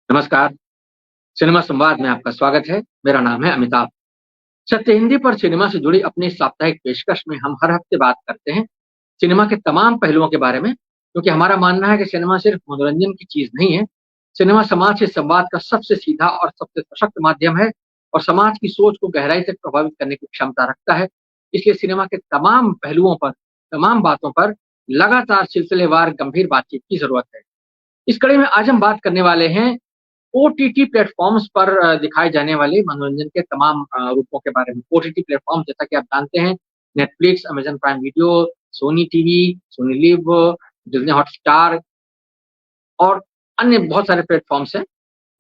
नमस्कार, सिनेमा संवाद में आपका स्वागत है। मेरा नाम है अमिताभ। सत्य हिंदी पर सिनेमा से जुड़ी अपनी साप्ताहिक पेशकश में हम हर हफ्ते बात करते हैं सिनेमा के तमाम पहलुओं के बारे में, क्योंकि हमारा मानना है कि सिनेमा सिर्फ मनोरंजन की चीज नहीं है। सिनेमा समाज से संवाद का सबसे सीधा और सबसे सशक्त माध्यम है और समाज की सोच को गहराई से प्रभावित करने की क्षमता रखता है। इसलिए सिनेमा के तमाम पहलुओं पर, तमाम बातों पर लगातार सिलसिलेवार गंभीर बातचीत की जरूरत है। इस कड़ी में आज हम बात करने वाले हैं ओटीटी प्लेटफ़ॉर्म्स पर दिखाए जाने वाले मनोरंजन के तमाम रूपों के बारे में। ओटीटी प्लेटफ़ॉर्म जैसा कि आप जानते हैं, Netflix, Amazon Prime Video, Sony TV, Sony Liv, Disney Hotstar और अन्य बहुत सारे प्लेटफ़ॉर्म्स हैं।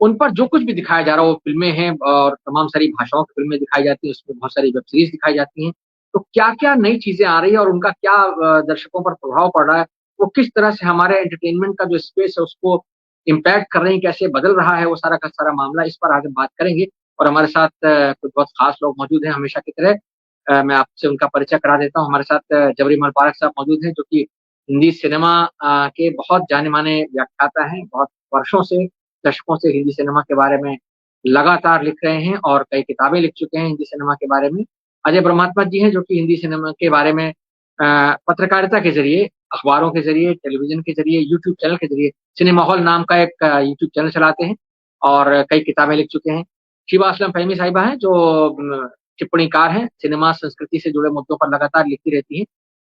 उन पर जो कुछ भी दिखाया जा रहा है वो फ़िल्में हैं और तमाम सारी भाषाओं की फ़िल्में दिखाई जाती हैं, उसमें बहुत सारी वेब सीरीज़ दिखाई जाती हैं। तो क्या-क्या नई चीज़ें आ रही हैं और उनका क्या दर्शकों पर प्रभाव पड़ रहा है, वो किस तरह से हमारे एंटरटेनमेंट का जो स्पेस है उसको इम्पैक्ट कर रही हैं, कैसे बदल रहा है वो सारा का सारा मामला, इस पर आज हम बात करेंगे। और हमारे साथ कुछ बहुत ख़ास लोग मौजूद हैं हमेशा की तरह। मैं आपसे उनका परिचय करा देता हूँ। हमारे साथ जबरीमल पारेख साहब मौजूद हैं, जो कि हिंदी सिनेमा के बहुत जाने-माने व्याख्याता हैं। बहुत वर्षों से, दशकों से हिंदी सिनेमा के बारे में लगातार लिख रहे हैं और कई किताबें लिख चुके हैं हिंदी सिनेमा के बारे में। अजय ब्रह्मात्मा जी हैं, जो कि हिंदी सिनेमा के बारे में पत्रकारिता के ज़रिए, अखबारों के ज़रिए, टेलीविज़न के ज़रिए, यूट्यूब चैनल के ज़रिए सिनेमाहॉल नाम का एक यूट्यूब चैनल चलाते हैं और कई किताबें लिख चुके हैं। शिवा असलम फहमी साहिबा हैं, जो टिप्पणीकार हैं, सिनेमा संस्कृति से जुड़े मुद्दों पर लगातार लिखती रहती हैं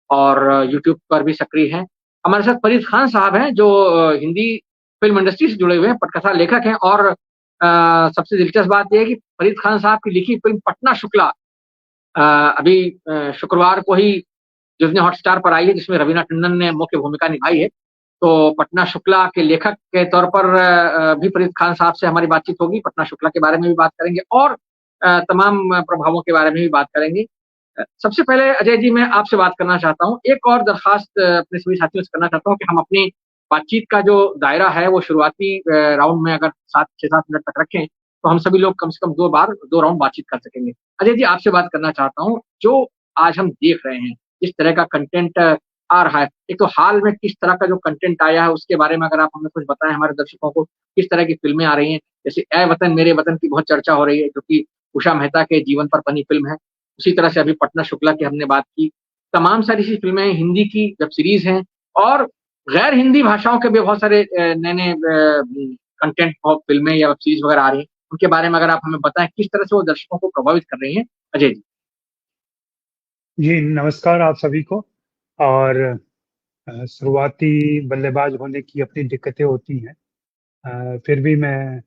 और यूट्यूब पर भी सक्रिय हैं। हमारे साथ फरीद खान साहब हैं, जो हिंदी फ़िल्म इंडस्ट्री से जुड़े हुए हैं, पटकथा लेखक हैं और सबसे दिलचस्प बात ये है कि फरीद खान साहब की लिखी फ़िल्म पटना शुक्ला अभी शुक्रवार को ही डिज़नी हॉटस्टार पर आई है, जिसमें रवीना टंडन ने मुख्य भूमिका निभाई है। तो पटना शुक्ला के लेखक के तौर पर भी फरीद खान साहब से हमारी बातचीत होगी। पटना शुक्ला के बारे में भी बात करेंगे और तमाम प्रभावों के बारे में भी बात करेंगे। सबसे पहले अजय जी, मैं आपसे बात करना चाहता हूँ। एक और दरख़्वास्त अपने सभी साथियों से करना चाहता हूँ कि हम अपनी बातचीत का जो दायरा है वो शुरुआती राउंड में अगर 7 6-7 मिनट तक रखें, तो हम सभी लोग कम से कम 2 बार 2 राउंड बातचीत कर सकेंगे। अजय जी, आपसे बात करना चाहता हूँ, जो आज हम देख रहे हैं, इस तरह का कंटेंट आ रहा है। एक तो हाल में किस तरह का जो कंटेंट आया है उसके बारे में अगर आप हमें कुछ बताएँ हमारे दर्शकों को, किस तरह की फ़िल्में आ रही हैं? जैसे ऐ वतन मेरे वतन की बहुत चर्चा हो रही है, जो कि उषा मेहता के जीवन पर बनी फ़िल्म है। उसी तरह से अभी पटना शुक्ला की हमने बात की। तमाम सारी ऐसी फ़िल्में हिंदी की वेब सीरीज़ हैं और गैर हिंदी भाषाओं के भी बहुत सारे नए-नए कंटेंट और फ़िल्में या वेब सीरीज़ वगैरह आ रही हैं। उनके बारे में अगर आप हमें बताएँ किस तरह से वो दर्शकों को प्रभावित कर रही हैं? अजय जी। जी, नमस्कार आप सभी को। और शुरुआती बल्लेबाज होने की अपनी दिक्कतें होती हैं। फिर भी मैं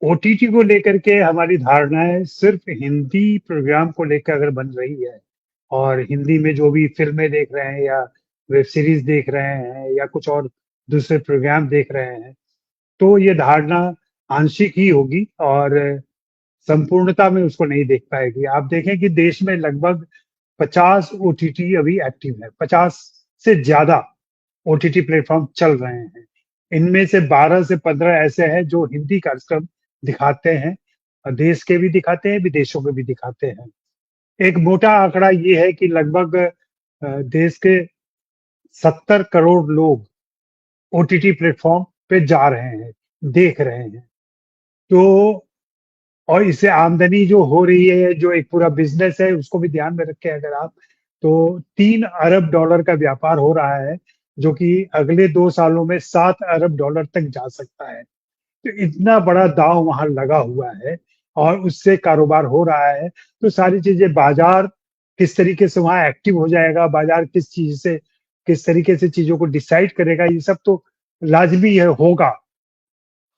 ओटीटी को लेकर के हमारी धारणाएँ सिर्फ़ हिंदी प्रोग्राम को लेकर अगर बन रही है और हिंदी में जो भी फ़िल्में देख रहे हैं या वेब सीरीज़ देख रहे हैं या कुछ और दूसरे प्रोग्राम देख रहे हैं, तो ये धारणा आंशिक ही होगी और संपूर्णता में उसको नहीं देख पाएगी। आप देखें कि देश में लगभग 50 ओटीटी अभी एक्टिव है, 50 से ज़्यादा ओटीटी प्लेटफ़ॉर्म चल रहे हैं। इनमें से 12 से 15 ऐसे हैं जो हिंदी कार्यक्रम दिखाते हैं और देश के भी दिखाते हैं, विदेशों के भी दिखाते हैं। एक मोटा आंकड़ा ये है कि लगभग देश के 70 करोड़ लोग ओटीटी प्लेटफ़ॉर्म पे जा रहे हैं, देख रहे हैं। तो और इससे आमदनी जो हो रही है, जो एक पूरा बिज़नेस है, उसको भी ध्यान में रखें अगर आप, तो 3 अरब डॉलर का व्यापार हो रहा है, जो कि अगले 2 सालों में 7 अरब डॉलर तक जा सकता है। तो इतना बड़ा दाँव वहाँ लगा हुआ है और उससे कारोबार हो रहा है, तो सारी चीज़ें बाज़ार किस तरीके से वहाँ एक्टिव हो जाएगा, बाज़ार किस तरीके से चीज़ों को डिसाइड करेगा, ये सब तो लाज़मी है, होगा।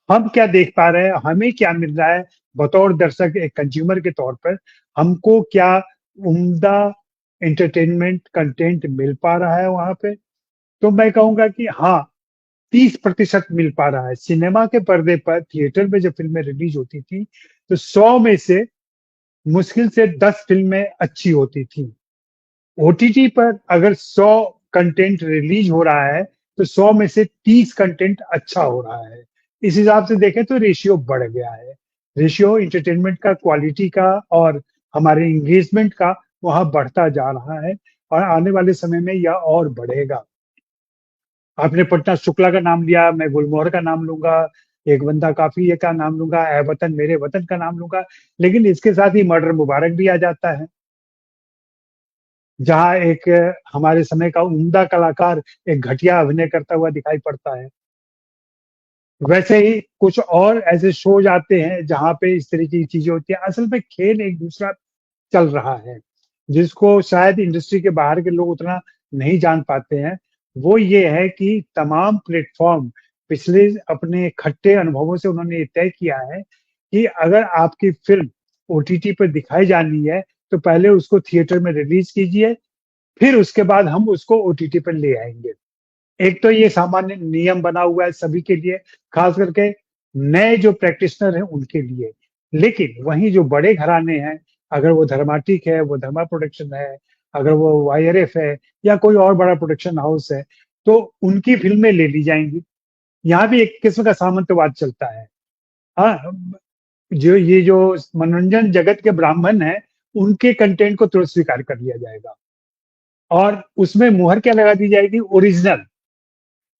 हम क्या देख पा रहे हैं, हमें क्या मिल रहा है बतौर दर्शक एक कंज्यूमर के तौर पर, हमको क्या उम्दा एंटरटेनमेंट कंटेंट मिल पा रहा है वहाँ पे? तो मैं कहूँगा कि हाँ, 30% मिल पा रहा है। सिनेमा के पर्दे पर थिएटर में जब फ़िल्में रिलीज़ होती थी, तो 100 में से मुश्किल से 10 फ़िल्में अच्छी होती थी। ओटीटी पर अगर 100 कंटेंट रिलीज़ हो रहा है, तो 100 में से 30 कंटेंट अच्छा हो रहा है। इस हिसाब से देखें तो रेशियो बढ़ गया है। रेशियो एंटरटेनमेंट का, क्वालिटी का और हमारे एंगेजमेंट का वहाँ बढ़ता जा रहा है और आने वाले समय में यह और बढ़ेगा। आपने पटना शुक्ला का नाम लिया, मैं गुलमोहर का नाम लूँगा, एक बंदा काफी है का नाम लूंगा, ऐ वतन मेरे वतन का नाम लूंगा, लेकिन इसके साथ ही मर्डर मुबारक भी आ जाता है, जहाँ एक हमारे समय का उम्दा कलाकार एक घटिया अभिनय करता हुआ दिखाई पड़ता है। वैसे ही कुछ और ऐसे शोज आते हैं जहाँ पे इस तरीके की चीजें होती है। असल में खेल एक दूसरा चल रहा है, जिसको शायद इंडस्ट्री के बाहर के लोग उतना नहीं जान पाते हैं। वो ये है कि तमाम प्लेटफॉर्म पिछले अपने खट्टे अनुभवों से उन्होंने ये तय किया है कि अगर आपकी फिल्म ओटीटी पर दिखाई जानी है तो पहले उसको थिएटर में रिलीज कीजिए, फिर उसके बाद हम उसको ओटीटी पर ले आएंगे। एक तो ये सामान्य नियम बना हुआ है सभी के लिए, खास करके नए जो प्रैक्टिशनर हैं उनके लिए। लेकिन वहीं जो बड़े घराने हैं, अगर वो धर्माटिक है, वो धर्मा प्रोडक्शन है, अगर वो वाईआरएफ है या कोई और बड़ा प्रोडक्शन हाउस है, तो उनकी फिल्में ले ली जाएंगी। यहाँ भी एक किस्म का सामंतवाद चलता है। हाँ, जो मनोरंजन जगत के ब्राह्मण हैं, उनके कंटेंट को तुरंत स्वीकार कर लिया जाएगा और उसमें मुहर क्या लगा दी जाएगी, ओरिजिनल।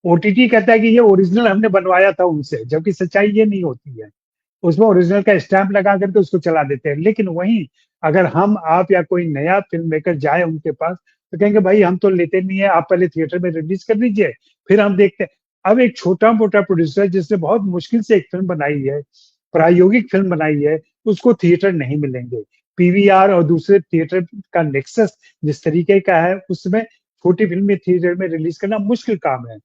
ओटीटी कहता है कि ये ओरिजिनल हमने बनवाया था उनसे, जबकि सच्चाई ये नहीं होती है। उसमें ओरिजिनल का स्टैंप लगा करके उसको चला देते हैं। लेकिन वहीं अगर हम, आप या कोई नया फिल्म मेकर जाए उनके पास, तो कहेंगे भाई हम तो लेते नहीं है, आप पहले थिएटर में रिलीज कर दीजिए, फिर हम देखते हैं। अब एक छोटा मोटा प्रोड्यूसर जिसने बहुत मुश्किल से एक फिल्म बनाई है, प्रायोगिक फिल्म बनाई है, उसको थिएटर नहीं मिलेंगे। पीवीआर और दूसरे थिएटर का नेक्सस जिस तरीके का है, उसमें छोटी फिल्में थिएटर में रिलीज करना मुश्किल काम है।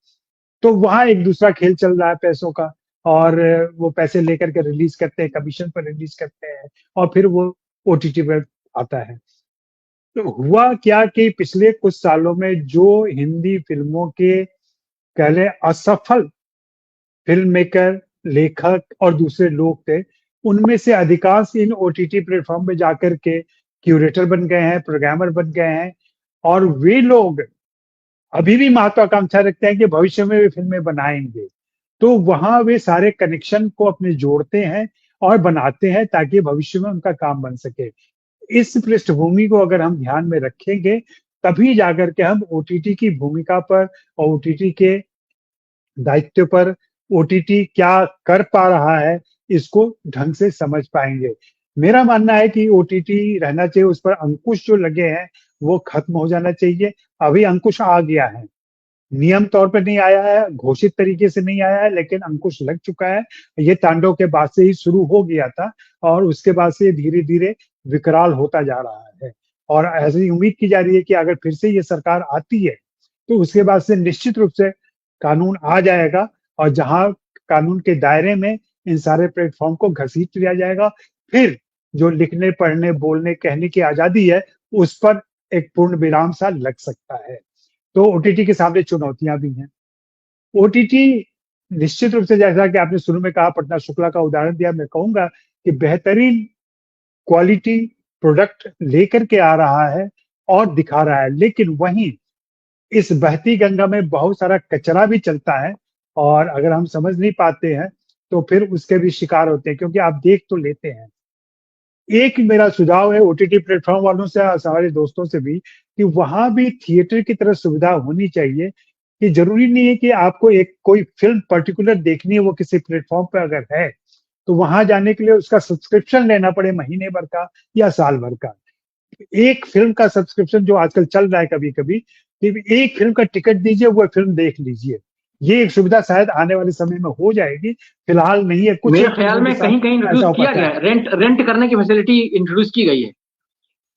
तो वहां एक दूसरा खेल चल रहा है पैसों का, और वो पैसे लेकर के रिलीज करते हैं, कमीशन पर रिलीज करते हैं, और फिर वो ओटीटी पर आता है। तो हुआ क्या कि पिछले कुछ सालों में जो हिंदी फिल्मों के कह लें असफल फिल्म मेकर, लेखक और दूसरे लोग थे, उनमें से अधिकांश इन ओटीटी प्लेटफॉर्म पे जाकर के क्यूरेटर बन गए हैं, प्रोग्रामर बन गए हैं, और वे लोग अभी भी महत्वाकांक्षा रखते हैं कि भविष्य में वे फिल्में बनाएंगे। तो वहां वे सारे कनेक्शन को अपने जोड़ते हैं और बनाते हैं ताकि भविष्य में उनका काम बन सके। इस पृष्ठभूमि को अगर हम ध्यान में रखेंगे, तभी जाकर के हम ओटीटी की भूमिका पर और ओटीटी के दायित्व पर, ओटीटी क्या कर पा रहा है, इसको ढंग से समझ पाएंगे। मेरा मानना है कि ओटीटी रहना चाहिए, उस पर अंकुश जो लगे हैं वो खत्म हो जाना चाहिए। अभी अंकुश आ गया है, नियम तौर पे नहीं आया है, घोषित तरीके से नहीं आया है, लेकिन अंकुश लग चुका है। ये तांडव के बाद से ही शुरू हो गया था, और उसके बाद से धीरे धीरे विकराल होता जा रहा है। और ऐसी उम्मीद की जा रही है कि अगर फिर से ये सरकार आती है, तो उसके बाद से निश्चित रूप से कानून आ जाएगा, और जहां कानून के दायरे में इन सारे प्लेटफॉर्म को घसीट लिया जाएगा, फिर जो लिखने, पढ़ने, बोलने, कहने की आजादी है, उस पर एक पूर्ण विराम सा लग सकता है। तो ओटीटी के सामने चुनौतियां भी हैं। ओटीटी निश्चित रूप से, जैसा कि आपने शुरू में कहा, पटना शुक्ला का उदाहरण दिया, मैं कहूंगा कि बेहतरीन क्वालिटी प्रोडक्ट लेकर के आ रहा है और दिखा रहा है। लेकिन वहीं इस बहती गंगा में बहुत सारा कचरा भी चलता है, और अगर हम समझ नहीं पाते हैं तो फिर उसके भी शिकार होते हैं, क्योंकि आप देख तो लेते हैं। एक मेरा सुझाव है ओटीटी प्लेटफॉर्म वालों से, हमारे दोस्तों से भी, कि वहां भी थिएटर की तरह सुविधा होनी चाहिए। कि जरूरी नहीं है कि आपको एक कोई फिल्म पर्टिकुलर देखनी है, वो किसी प्लेटफॉर्म पर अगर है, तो वहां जाने के लिए उसका सब्सक्रिप्शन लेना पड़े महीने भर का या साल भर का। एक फिल्म का सब्सक्रिप्शन जो आजकल चल रहा है कभी कभी, कि एक फिल्म का टिकट दीजिए, वो फिल्म देख लीजिए। ये एक सुविधा शायद आने वाले समय में हो जाएगी, फिलहाल नहीं है। कुछ मेरे एक ख्याल फिल्मों के में साथ कहीं कहीं ऐसा इंट्रोड्यूस हो किया पाता गया है। है, रेंट रेंट करने की फैसिलिटी इंट्रोड्यूस की गई है।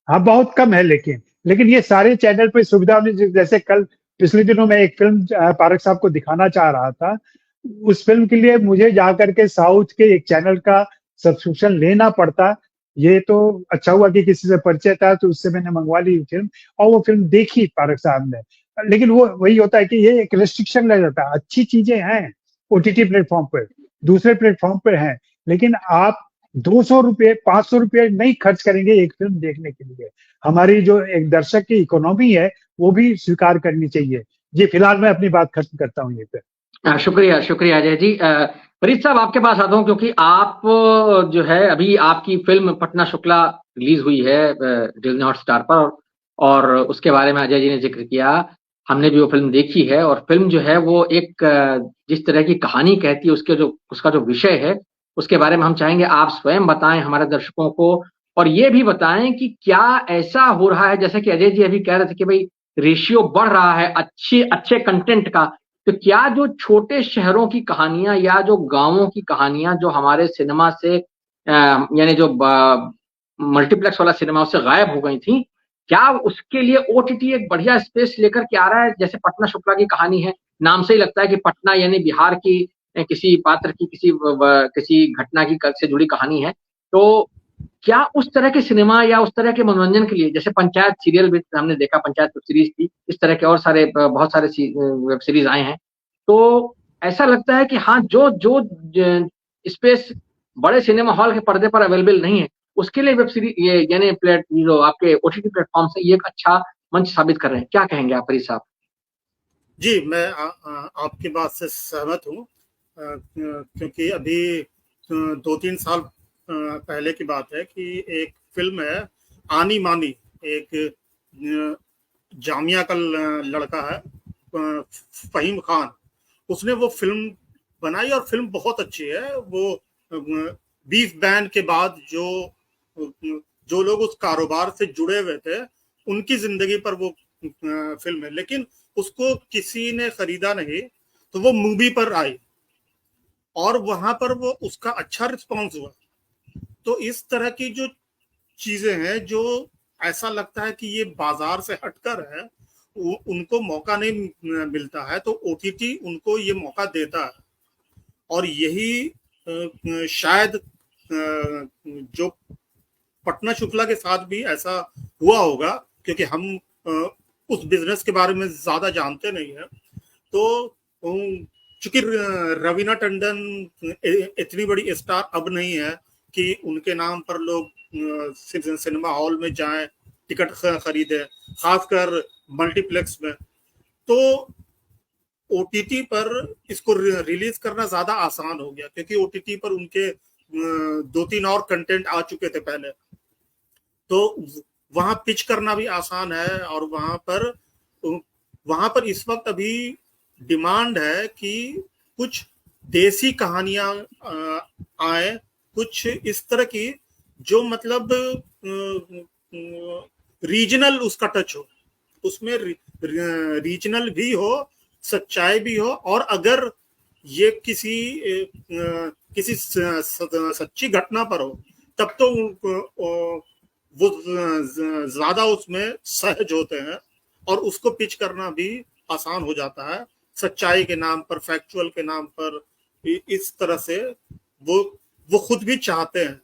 हाँ, बहुत कम है, लेकिन ये सारे चैनल पे सुविधा होनी चाहिए। जैसे कल, पिछले दिनों मैं एक फिल्म पारक साहब को दिखाना चाह रहा था, उस फिल्म के लिए मुझे जाकर के साउथ के एक चैनल का सब्सक्रिप्शन लेना पड़ता। ये तो अच्छा हुआ कि किसी से परिचय था, तो उससे मैंने मंगवा ली फिल्म, और वो फिल्म देखी पारक साहब ने। लेकिन वो वही होता है कि ये एक रेस्ट्रिक्शन लग जाता है। अच्छी चीजें हैं ओटीटी प्लेटफॉर्म पर, दूसरे प्लेटफॉर्म पर हैं, लेकिन आप 200 रुपये, 500 रुपये नहीं खर्च करेंगे एक फिल्म देखने के लिए। हमारी जो एक दर्शक की इकोनॉमी है, वो भी स्वीकार करनी चाहिए। जी, फिलहाल मैं अपनी बात खत्म करता हूँ ये पे। शुक्रिया शुक्रिया अजय जी। फरीद साहब, आपके पास आता हूँ, क्योंकि आप जो है, अभी आपकी फिल्म पटना शुक्ला रिलीज हुई है डिज्नी हॉटस्टार पर, और उसके बारे में अजय जी ने जिक्र किया। हमने भी वो फिल्म देखी है, और फिल्म जो है वो एक जिस तरह की कहानी कहती है, उसका जो विषय है, उसके बारे में हम चाहेंगे आप स्वयं बताएं हमारे दर्शकों को, और ये भी बताएं कि क्या ऐसा हो रहा है, जैसे कि अजय जी अभी कह रहे थे कि भाई रेशियो बढ़ रहा है अच्छे अच्छे कंटेंट का, तो क्या जो छोटे शहरों की कहानियां या जो गांवों की कहानियां जो हमारे सिनेमा से यानी जो मल्टीप्लेक्स वाला सिनेमा उससे गायब हो गई थी, क्या उसके लिए ओटीटी एक बढ़िया स्पेस लेकर के आ रहा है? जैसे पटना शुक्ला की कहानी है, नाम से ही लगता है कि पटना यानी बिहार की किसी पात्र की किसी घटना की से जुड़ी कहानी है। तो क्या उस तरह के सिनेमा या उस तरह के मनोरंजन के लिए, जैसे पंचायत सीरियल भी हमने देखा, पंचायत वेब सीरीज थी, इस तरह के और सारे बहुत सारे वेब सीरीज आए हैं, तो ऐसा लगता है कि हाँ, जो जो स्पेस बड़े सिनेमा हॉल के पर्दे पर अवेलेबल नहीं है, उसके लिए वेब सीरीज ये यानी जो आपके ओटीटी प्लेटफॉर्म से ये एक अच्छा मंच साबित कर रहे हैं। क्या कहेंगे आप हरीश साहब? जी, मैं आपकी बात से सहमत हूँ, क्योंकि अभी 2-3 साल पहले की बात है कि एक फिल्म है आनी मानी, एक जामिया का लड़का है फहीम खान, उसने वो फिल्म बनाई और फिल्म बहुत अच्छी है। वो बीफ बैन के बाद जो लोग उस कारोबार से जुड़े हुए थे उनकी जिंदगी पर वो फिल्म है, लेकिन उसको किसी ने खरीदा नहीं, तो वो मूवी पर आई और वहां पर वो उसका अच्छा रिस्पॉन्स हुआ। तो इस तरह की जो चीजें हैं जो ऐसा लगता है कि ये बाजार से हटकर है, उनको मौका नहीं मिलता है, तो ओटीटी उनको ये मौका देता है। और यही शायद जो पटना शुक्ला के साथ भी ऐसा हुआ होगा, क्योंकि हम उस बिजनेस के बारे में ज्यादा जानते नहीं है। तो चूंकि रवीना टंडन इतनी बड़ी स्टार अब नहीं है कि उनके नाम पर लोग सिनेमा हॉल में जाएं, टिकट खरीदे, खासकर मल्टीप्लेक्स में। तो ओटीटी पर इसको रिलीज करना ज्यादा आसान हो गया, क्योंकि ओटीटी पर उनके 2-3 और कंटेंट आ चुके थे पहले, तो वहां पिच करना भी आसान है। और वहां पर इस वक्त अभी डिमांड है कि कुछ देसी कहानियां आए, कुछ इस तरह की जो मतलब रीजनल उसका टच हो, उसमें रीजनल भी हो, सच्चाई भी हो, और अगर ये किसी सच्ची घटना पर हो तब तो वो ज्यादा उसमें सहज होते हैं और उसको पिच करना भी आसान हो जाता है। सच्चाई के नाम पर, फैक्चुअल के नाम पर, इस तरह से वो खुद भी चाहते हैं,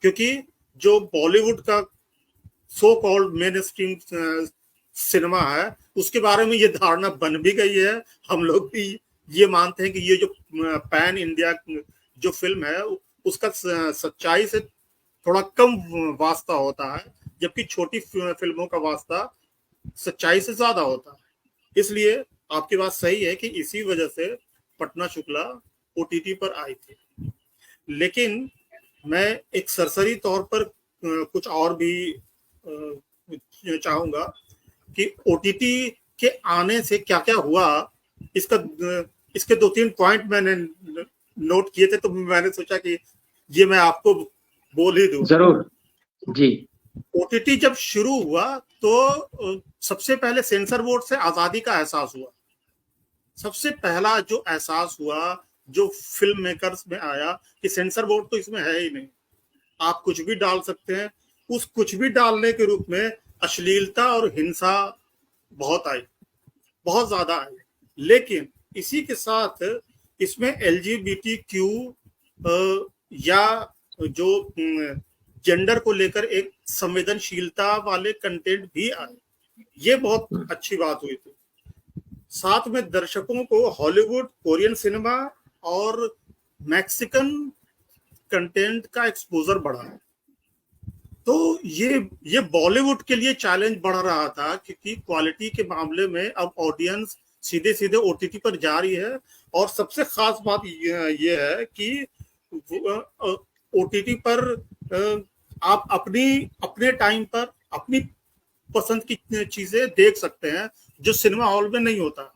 क्योंकि जो बॉलीवुड का so called main stream cinema है उसके बारे में ये धारणा बन भी गई है। हम लोग भी ये मानते हैं कि ये जो पैन इंडिया जो फिल्म है उसका सच्चाई से थोड़ा कम वास्ता होता है, जबकि छोटी फिल्मों का वास्ता सच्चाई से ज्यादा होता है। इसलिए आपकी बात सही है कि इसी वजह से पटना शुक्ला ओटीटी पर आई थी। लेकिन मैं एक सरसरी तौर पर कुछ और भी चाहूंगा कि ओटीटी के आने से क्या क्या हुआ, इसके 2-3 पॉइंट मैंने नोट किए थे, तो मैंने सोचा कि ये मैं आपको बोल ही दूं। जरूर जी। ओटीटी जब शुरू हुआ तो सबसे पहले सेंसर बोर्ड से आजादी का एहसास हुआ। सबसे पहला जो एहसास हुआ जो फिल्म मेकर्स में आया कि सेंसर बोर्ड तो इसमें है ही नहीं, आप कुछ भी डाल सकते हैं। उस कुछ भी डालने के रूप में अश्लीलता और हिंसा बहुत आई, बहुत ज्यादा आई। लेकिन इसी के साथ इसमें एलजीबीटीक्यू या जो जेंडर को लेकर एक संवेदनशीलता वाले कंटेंट भी आए, ये बहुत अच्छी बात हुई थी। साथ में दर्शकों को हॉलीवुड, कोरियन सिनेमा और मैक्सिकन कंटेंट का एक्सपोजर बढ़ा है। तो ये बॉलीवुड के लिए चैलेंज बढ़ रहा था, क्योंकि क्वालिटी के मामले में अब ऑडियंस सीधे सीधे ओटीटी पर जा रही है। और सबसे खास बात ये है कि ओटीटी पर आप अपने टाइम पर अपनी पसंद की चीजें देख सकते हैं, जो सिनेमा हॉल में नहीं होता।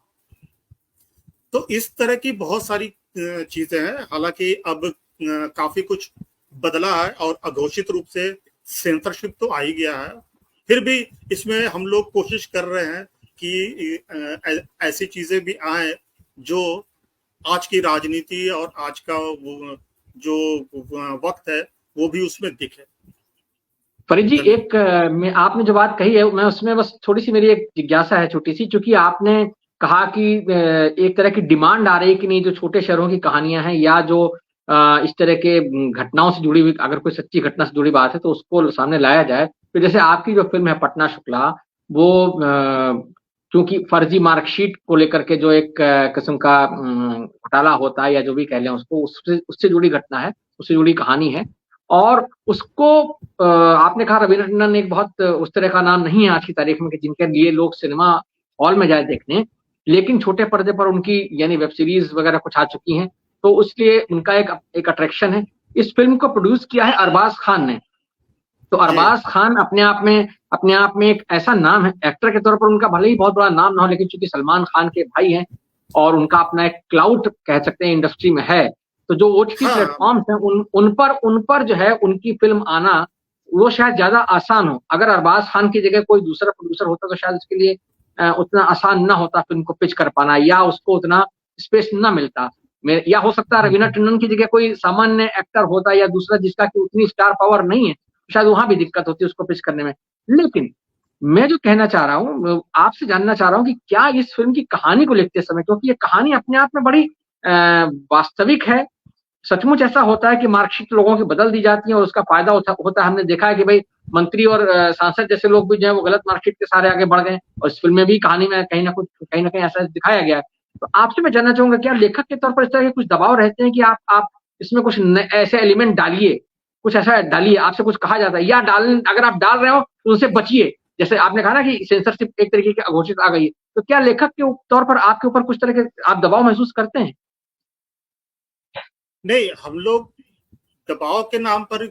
तो इस तरह की बहुत सारी चीजें हैं। हालांकि अब काफी कुछ बदला है और अघोषित रूप से सेंसरशिप तो आ ही गया है, फिर भी इसमें हम लोग कोशिश कर रहे हैं कि ऐसी चीजें भी आए जो आज की राजनीति और आज का जो वक्त है वो भी उसमें दिखे। फरीद जी, एक में आपने जो बात कही है, मैं उसमें बस थोड़ी सी मेरी एक जिज्ञासा है छोटी सी, क्योंकि आपने कहा कि एक तरह की डिमांड आ रही है कि नहीं, जो छोटे शहरों की कहानियां हैं या जो इस तरह के घटनाओं से जुड़ी हुई, अगर कोई सच्ची घटना से जुड़ी बात है तो उसको सामने लाया जाए। तो जैसे आपकी जो फिल्म है पटना शुक्ला, वो क्योंकि फर्जी मार्कशीट को लेकर के जो एक किस्म का घोटाला होता है या जो भी कह लें उसको, उससे जुड़ी घटना है, उससे जुड़ी कहानी है। और उसको आपने कहा रवीना टंडन एक बहुत उस तरह का नाम नहीं है आज की तारीख में कि जिनके लिए लोग सिनेमा हॉल में जाए देखने, लेकिन छोटे पर्दे पर उनकी यानी वेब सीरीज वगैरह कुछ आ चुकी हैं, तो इसलिए उनका एक अट्रैक्शन है। इस फिल्म को प्रोड्यूस किया है अरबाज खान ने। तो अरबाज खान अपने आप में एक ऐसा नाम है, एक्टर के तौर पर उनका भले ही बहुत बड़ा नाम ना हो, लेकिन चूंकि सलमान खान के भाई हैं और उनका अपना एक क्लाउड कह सकते हैं इंडस्ट्री में है, तो जो ओटीटी प्लेटफॉर्म्स हैं उन पर जो है उनकी फिल्म आना वो शायद ज्यादा आसान हो। अगर अरबाज खान की जगह कोई दूसरा प्रोड्यूसर होता तो शायद उसके लिए उतना आसान ना होता फिल्म को पिच कर पाना, या उसको उतना स्पेस ना मिलता। या हो सकता है रवीना टंडन की जगह कोई सामान्य एक्टर होता या दूसरा जिसका कि उतनी स्टार पावर नहीं है, शायद वहां भी दिक्कत होती है उसको पिच करने में। लेकिन मैं जो कहना चाह रहा हूँ, आपसे जानना चाह रहा हूँ कि क्या इस फिल्म की कहानी को लिखते समय, क्योंकि ये कहानी अपने आप में बड़ी वास्तविक है, सचमुच ऐसा होता है कि मार्कशीट लोगों की बदल दी जाती है और उसका फायदा होता है। हमने देखा है कि भाई मंत्री और सांसद जैसे लोग भी जो है वो गलत मार्कशीट के सहारे आगे बढ़ गए, और इस फिल्म में भी कहानी में कहीं ना कहीं ऐसा दिखाया गया है। तो आपसे मैं जानना चाहूंगा, क्या लेखक के तौर पर इस तरह के कुछ दबाव रहते हैं कि आप इसमें कुछ ऐसे एलिमेंट डालिए, कुछ ऐसा डालिए, आपसे कुछ कहा जाता है, या अगर आप डाल रहे हो तो उनसे बचिए, जैसे आपने कहा ना कि सेंसरशिप एक तरीके की अघोषित आ गई है, तो क्या लेखक के तौर पर आपके ऊपर कुछ तरह के आप दबाव महसूस करते हैं? नहीं, हम लोग दबाव के नाम पर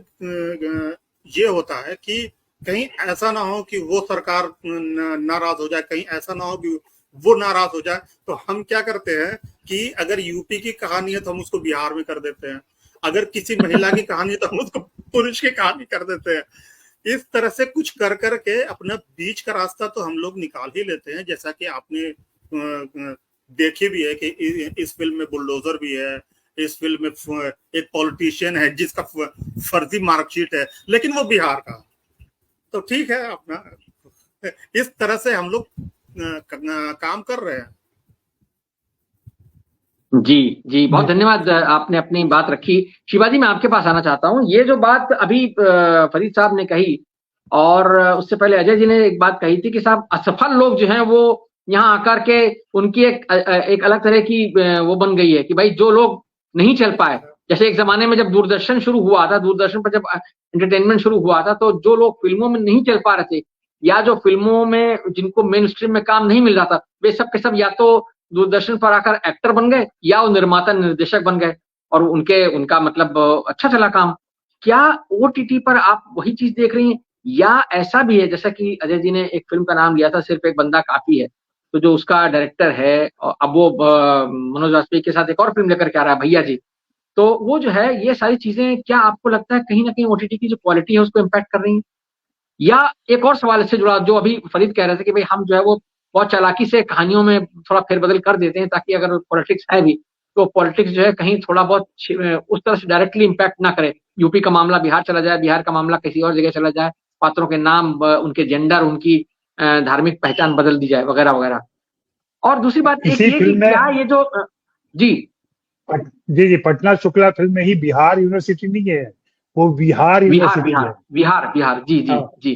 ये होता है कि कहीं ऐसा ना हो कि वो सरकार नाराज हो जाए, कहीं ऐसा ना हो कि वो नाराज हो जाए। तो हम क्या करते हैं कि अगर यूपी की कहानी है तो हम उसको बिहार में कर देते हैं, अगर किसी महिला की कहानी है तो हम उसको पुरुष की कहानी कर देते हैं। इस तरह से कुछ कर करके अपना बीच का रास्ता तो हम लोग निकाल ही लेते हैं। जैसा कि आपने देखी भी है कि इस फिल्म में बुलडोजर भी है, इस फिल्म में एक पॉलिटिशियन है जिसका फर्जी मार्कशीट है, लेकिन वो बिहार का। तो ठीक है, अपना इस तरह से हम लोग काम कर रहे हैं। जी, बहुत धन्यवाद, आपने अपनी बात रखी। शिवाजी, मैं आपके पास आना चाहता हूँ। ये जो बात अभी फरीद साहब ने कही, और उससे पहले अजय जी ने एक बात कही थी कि साहब असफल लोग जो हैं वो यहाँ आकर के उनकी एक अलग तरह की वो बन गई है कि भाई जो लोग नहीं चल पाए, जैसे एक जमाने में जब दूरदर्शन शुरू हुआ था, दूरदर्शन पर जब एंटरटेनमेंट शुरू हुआ था, तो जो लोग फिल्मों में नहीं चल पा रहे थे या जो फिल्मों में जिनको मेन स्ट्रीम में काम नहीं मिल रहा था, वे सब के सब या तो दूरदर्शन पर आकर एक्टर बन गए या वो निर्माता निर्देशक बन गए, और उनका मतलब अच्छा चला काम। क्या ओटीटी पर आप वही चीज देख रही हैं, या ऐसा भी है जैसा कि अजय जी ने एक फिल्म का नाम लिया था सिर्फ एक बंदा काफी है, तो जो उसका डायरेक्टर है, अब वो मनोज वाजपेयी के साथ एक और फिल्म लेकर के आ रहा है भैया जी, तो वो जो है ये सारी चीजें क्या आपको लगता है कहीं ना कहीं ओटीटी की जो क्वालिटी है उसको इम्पैक्ट कर रही है? या एक और सवाल इससे जुड़ा जो अभी फरीद कह रहे थे कि भाई हम जो है वो बहुत चालाकी से कहानियों में थोड़ा फेरबदल कर देते हैं ताकि अगर पॉलिटिक्स है भी तो पॉलिटिक्स जो है कहीं थोड़ा बहुत उस तरह से डायरेक्टली इम्पैक्ट ना करे, यूपी का मामला बिहार चला जाए, बिहार का मामला किसी और जगह चला जाए, पात्रों के नाम, उनके जेंडर, उनकी धार्मिक पहचान बदल दी जाए वगैरह वगैरह। और दूसरी बात एक ये कि क्या ये जो जी जी पटना शुक्ला फिल्म में ही बिहार यूनिवर्सिटी नहीं है, वो बिहार यूनिवर्सिटी है। बिहार जी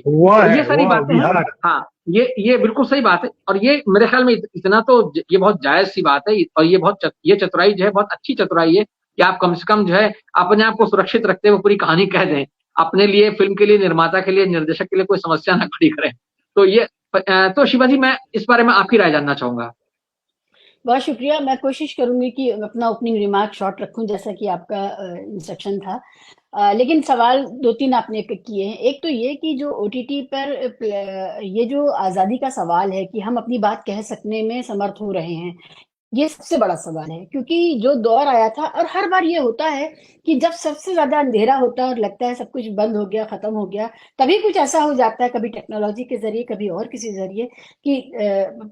वो तो ये सारी बातें हैं। हाँ, ये बिल्कुल सही बात है, और ये मेरे ख्याल में इतना तो ये बहुत जायज सी बात है, और ये चतुराई जो है बहुत अच्छी चतुराई है कि आप कम से कम जो है अपने आप को सुरक्षित रखते हुए पूरी कहानी कह दें, अपने लिए, फिल्म के लिए, निर्माता के लिए, निर्देशक के लिए कोई समस्या ना खड़ी करें। तो ये तो शिवाजी, मैं इस बारे में आपकी राय जानना चाहूंगा। बहुत शुक्रिया। मैं कोशिश करूंगी कि अपना ओपनिंग रिमार्क शॉर्ट रखूं, जैसा कि आपका इंस्ट्रक्शन था। लेकिन सवाल दो तीन आपने किए हैं। एक तो ये कि जो ओटीटी पर ये जो आज़ादी का सवाल है कि हम अपनी बात कह सकने में समर्थ हो रहे हैं, ये सबसे बड़ा सवाल है। क्योंकि जो दौर आया था, और हर बार ये होता है कि जब सबसे ज्यादा अंधेरा होता है और लगता है सब कुछ बंद हो गया, खत्म हो गया, तभी कुछ ऐसा हो जाता है, कभी टेक्नोलॉजी के जरिए, कभी और किसी जरिए, कि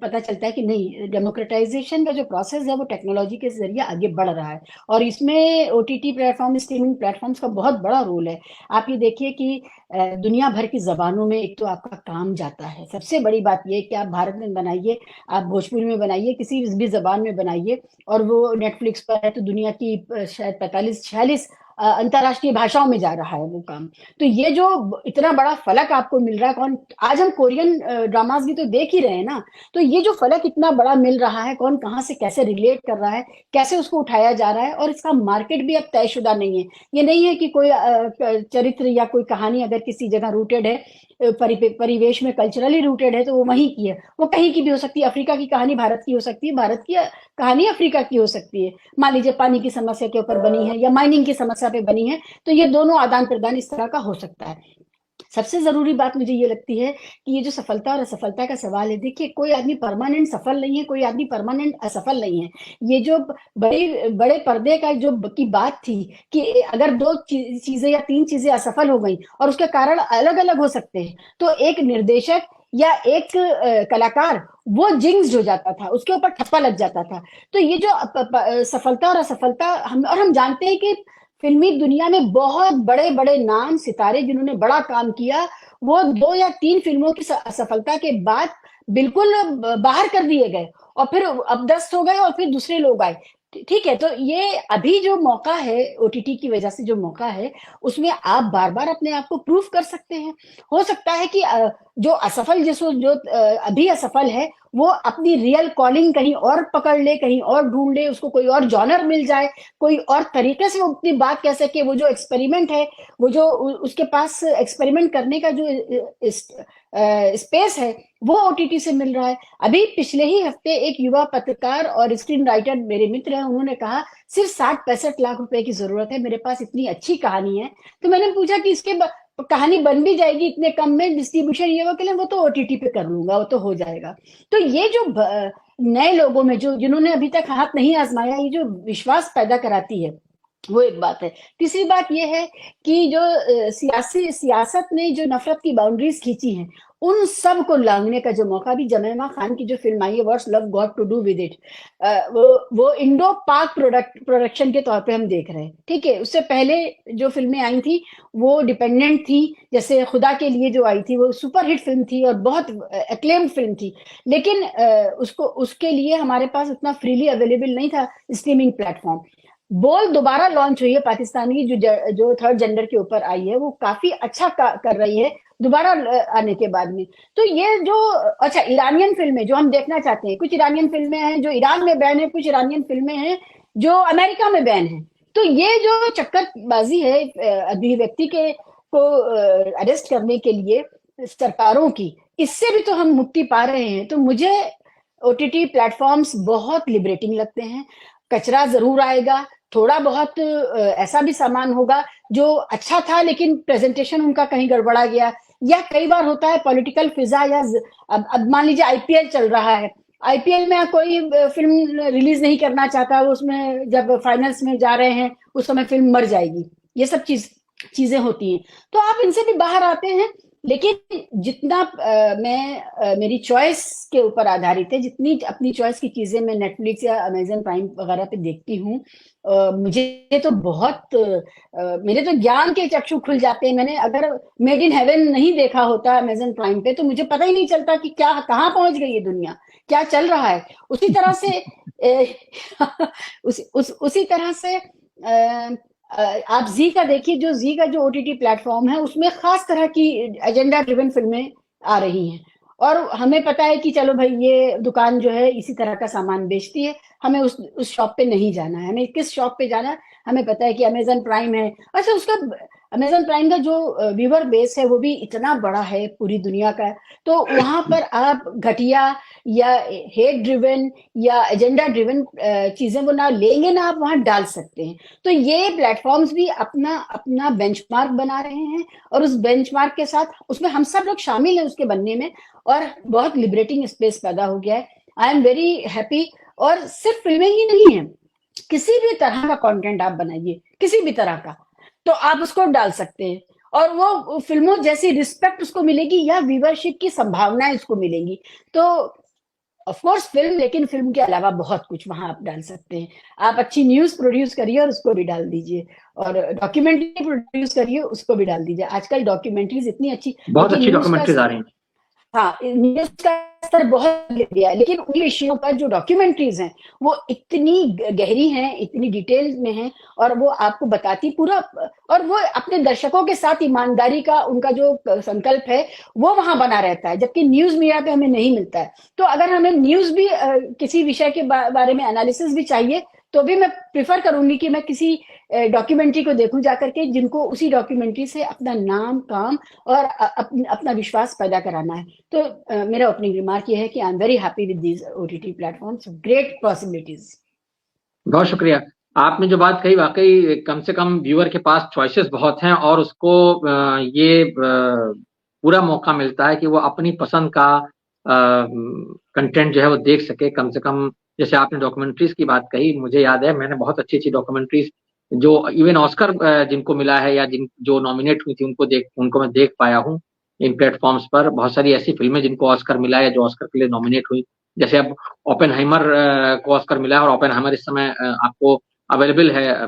पता चलता है कि नहीं, डेमोक्रेटाइजेशन का जो प्रोसेस है वो टेक्नोलॉजी के जरिए आगे बढ़ रहा है। और इसमें ओटीटी प्लेटफॉर्म, स्ट्रीमिंग प्लेटफॉर्म्स का बहुत बड़ा रोल है। आप ये देखिए कि दुनिया भर की जबानों में एक तो आपका काम जाता है। सबसे बड़ी बात ये कि आप भारत में बनाइए, आप भोजपुरी में बनाइए, किसी भी जबान में बनाइए, और वो नेटफ्लिक्स पर है तो दुनिया की शायद 45-46 अंतरराष्ट्रीय भाषाओं में जा रहा है वो काम। तो ये जो इतना बड़ा फलक आपको मिल रहा है, कौन, आज हम कोरियन ड्रामास भी तो देख ही रहे हैं ना। तो ये जो फलक इतना बड़ा मिल रहा है, कौन कहाँ से कैसे रिलेट कर रहा है, कैसे उसको उठाया जा रहा है, और इसका मार्केट भी अब तयशुदा नहीं है। ये नहीं है कि कोई चरित्र या कोई कहानी अगर किसी जगह रूटेड है, परिवेश में कल्चरली रूटेड है, तो वो वहीं की है। वो कहीं की भी हो सकती है। अफ्रीका की कहानी भारत की हो सकती है, भारत की कहानी अफ्रीका की हो सकती है। मान लीजिए पानी की समस्या के ऊपर बनी है या माइनिंग की समस्या पे बनी है, तो ये दोनों आदान प्रदान इस तरह का हो सकता है। सबसे जरूरी बात मुझे ये लगती है कि ये जो सफलता और असफलता का सवाल है, देखिए कोई आदमी परमानेंट सफल नहीं है, कोई आदमी परमानेंट असफल नहीं है। ये जो बड़े बड़े पर्दे का जो की बात थी कि अगर दो चीजें या तीन चीजें असफल हो गई और उसके कारण अलग अलग हो सकते हैं, तो एक निर्देशक या एक कलाकार वो जिंक्स हो जाता था, उसके ऊपर ठप्पा लग जाता था। तो ये जो सफलता और असफलता, हम जानते हैं कि फिल्मी दुनिया में बहुत बड़े बड़े नाम सितारे जिन्होंने बड़ा काम किया, वो 2 या 3 फिल्मों की असफलता के बाद बिल्कुल बाहर कर दिए गए, और फिर अपदस्त हो गए, और फिर दूसरे लोग आए। ठीक है, तो ये अभी जो मौका है, ओटीटी की वजह से जो मौका है, उसमें आप बार बार अपने आप को प्रूफ कर सकते हैं। हो सकता है कि जो असफल, जो अभी असफल है, वो अपनी रियल कॉलिंग कहीं और पकड़ ले, कहीं और ढूंढ ले, उसको कोई और जॉनर मिल जाए, कोई और तरीके से वो अपनी बात कह सके। वो जो एक्सपेरिमेंट है, वो जो उसके पास एक्सपेरिमेंट करने का जो स्पेस है, वो ओटीटी से मिल रहा है। अभी पिछले ही हफ्ते एक युवा पत्रकार और स्क्रीन राइटर मेरे मित्र हैं, उन्होंने कहा सिर्फ 60-65 लाख रुपए की जरूरत है, मेरे पास इतनी अच्छी कहानी है। तो मैंने पूछा कि इसके कहानी बन भी जाएगी इतने कम में, डिस्ट्रीब्यूशन ये वो, के लिए वो तो ओटीटी पे कर लूंगा, वो तो हो जाएगा। तो ये जो नए लोगों में जो जिन्होंने अभी तक हाथ नहीं आजमाया, ये जो विश्वास पैदा कराती है, वो एक बात है। तीसरी बात यह है कि जो सियासत ने जो नफरत की बाउंड्रीज खींची हैं, उन सब को लांघने का जो मौका भी जमीमा खान की जो फिल्म आई है what's love got to do with it, वो इंडो पाक प्रोडक्शन के तौर पे हम देख रहे हैं। ठीक है, उससे पहले जो फिल्में आई थी वो डिपेंडेंट थी। जैसे खुदा के लिए जो आई थी, वो सुपर हिट फिल्म थी और बहुत एक्लेम्ड फिल्म थी, लेकिन उसको उसके लिए हमारे पास उतना फ्रीली अवेलेबल नहीं था स्ट्रीमिंग प्लेटफॉर्म। बोल दोबारा लॉन्च हुई है पाकिस्तानी, जो थर्ड जेंडर के ऊपर आई है, वो काफी अच्छा कर रही है दोबारा आने के बाद में। तो ये जो, अच्छा, ईरानियन फिल्में जो हम देखना चाहते हैं, कुछ ईरानियन फिल्में हैं जो ईरान में बैन है, कुछ ईरानियन फिल्में हैं जो अमेरिका में बैन है। तो ये जो चक्करबाजी है अभिव्यक्ति के को अरेस्ट करने के लिए सरकारों की, इससे भी तो हम मुक्ति पा रहे हैं। तो मुझे ओटीटी प्लेटफॉर्म्स बहुत लिबरेटिंग लगते हैं। कचरा जरूर आएगा, थोड़ा बहुत ऐसा भी सामान होगा जो अच्छा था लेकिन प्रेजेंटेशन उनका कहीं गड़बड़ा गया, या कई बार होता है पॉलिटिकल फिजा, या अब मान लीजिए आईपीएल चल रहा है, आईपीएल में कोई फिल्म रिलीज नहीं करना चाहता, उसमें जब फाइनल्स में जा रहे हैं उस समय फिल्म मर जाएगी। ये सब चीजें होती हैं, तो आप इनसे भी बाहर आते हैं। लेकिन जितना मेरी चॉइस के ऊपर आधारित है, जितनी अपनी चॉइस की चीजें मैं नेटफ्लिक्स या अमेजन प्राइम वगैरह पे देखती हूँ, मुझे तो बहुत मेरे तो ज्ञान के चक्षु खुल जाते हैं। मैंने अगर मेड इन हेवन नहीं देखा होता अमेजन प्राइम पे, तो मुझे पता ही नहीं चलता कि क्या कहाँ पहुंच गई है दुनिया, क्या चल रहा है। उसी तरह से उसी तरह से आप जी का देखिए, जो जी का जो ओटीटी प्लेटफॉर्म है, उसमें खास तरह की एजेंडा ड्रिवन फिल्में आ रही हैं, और हमें पता है कि चलो भाई ये दुकान जो है इसी तरह का सामान बेचती है, हमें उस शॉप पे नहीं जाना है। हमें किस शॉप पे जाना है, हमें पता है कि अमेजन प्राइम है। अच्छा, उसका अमेज़न प्राइम का जो व्यूअर बेस है वो भी इतना बड़ा है पूरी दुनिया का, तो वहाँ पर आप घटिया या हेट ड्रिवन या एजेंडा ड्रिवन चीज़ें वो ना लेंगे ना आप वहाँ डाल सकते हैं। तो ये प्लेटफ़ॉर्म्स भी अपना अपना बेंचमार्क बना रहे हैं और उस बेंचमार्क के साथ उसमें हम सब लोग शामिल हैं उसके बनने में, और बहुत लिबरेटिंग स्पेस पैदा हो गया है। I am very happy. और सिर्फ फ़िल्में ही नहीं हैं, किसी भी तरह का कंटेंट आप बनाइए, किसी भी तरह का, तो आप उसको डाल सकते हैं और वो फ़िल्मों जैसी रिस्पेक्ट उसको मिलेगी या व्यूवरशिप की संभावनाएँ उसको मिलेंगी। तो ऑफ कोर्स फ़िल्म, लेकिन फ़िल्म के अलावा बहुत कुछ वहाँ आप डाल सकते हैं। आप अच्छी न्यूज़ प्रोड्यूस करिए और उसको भी डाल दीजिए, और डॉक्यूमेंट्री प्रोड्यूस करिए, उसको भी डाल दीजिए। आजकल डॉक्यूमेंट्रीज़ इतनी अच्छी, बहुत देखिए अच्छी न्यूज़ का डॉक्यूमेंट्रीज आ रही हैं। हाँ, न्यूज़ का स्तर बहुत गिर गया है, लेकिन उन विषयों पर जो डॉक्यूमेंट्रीज़ हैं, वो इतनी गहरी हैं, इतनी डिटेल में हैं, और वो आपको बताती पूरा, और वो अपने दर्शकों के साथ ईमानदारी का उनका जो संकल्प है, वो वहाँ बना रहता है, जबकि न्यूज़ मीडिया पे हमें नहीं मिलता है। तो अगर हमें न्यूज़ भी किसी विषय के बारे में एनालिसिस भी चाहिए, तो भी मैं प्रेफ़र करूँगी कि मैं किसी डॉक्यूमेंट्री को देखूँ जाकर के, जिनको उसी डॉक्यूमेंट्री से अपना नाम, काम और अपना विश्वास पैदा कराना है। तो मेरा ओपनिंग रिमार्क ये है कि I am very happy with these OTT platforms, great possibilities. बहुत शुक्रिया। आपने जो बात कही, वाकई कम से कम व्यूअर के पास चॉइसेस बहुत हैं और उसको ये पूरा मौका मिलता है कि वो अपनी पसंद का कंटेंट जो है वो देख सके। कम से कम जैसे आपने डॉक्यूमेंट्रीज की बात कही, मुझे याद है मैंने बहुत अच्छी अच्छी डॉक्यूमेंट्रीज जो इवन ऑस्कर जिनको मिला है या जिन जो नॉमिनेट हुई थी उनको मैं देख पाया हूँ इन प्लेटफॉर्म्स पर। बहुत सारी ऐसी फिल्में जिनको ऑस्कर मिला है या जो ऑस्कर के लिए नॉमिनेट हुई, जैसे अब ओपेनहाइमर को ऑस्कर मिला है और ओपेनहाइमर इस समय आपको अवेलेबल है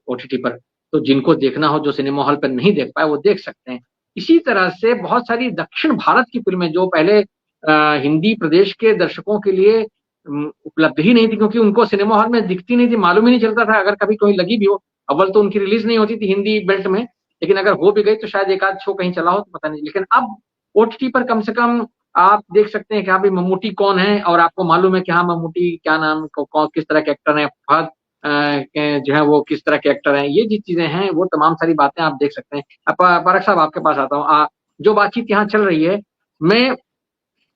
ओटीटी पर। तो जिनको देखना हो, जो सिनेमा हॉल पर नहीं देख पाए, वो देख सकते हैं। इसी तरह से बहुत सारी दक्षिण भारत की फिल्में जो पहले हिंदी प्रदेश के दर्शकों के लिए उपलब्ध ही नहीं थी, क्योंकि उनको सिनेमा हॉल में दिखती नहीं थी, मालूम ही नहीं चलता था। अगर कभी कोई लगी भी हो, अव्वल तो उनकी रिलीज नहीं होती थी हिंदी बेल्ट में, लेकिन अगर हो भी गई तो शायद एक आध शो कहीं चला हो तो पता नहीं। लेकिन अब ओटीटी पर कम से कम आप देख सकते हैं कि हाँ भाई मम्मूटी कौन है, और आपको मालूम है कि हाँ मम्मूटी क्या नाम किस तरह के एक्टर हैं, फहद जो है वो किस तरह के एक्टर हैं। ये जी चीजें हैं, वो तमाम सारी बातें आप देख सकते हैं। अब पारक साहब आपके पास आता हूँ। जो बातचीत यहाँ चल रही है, मैं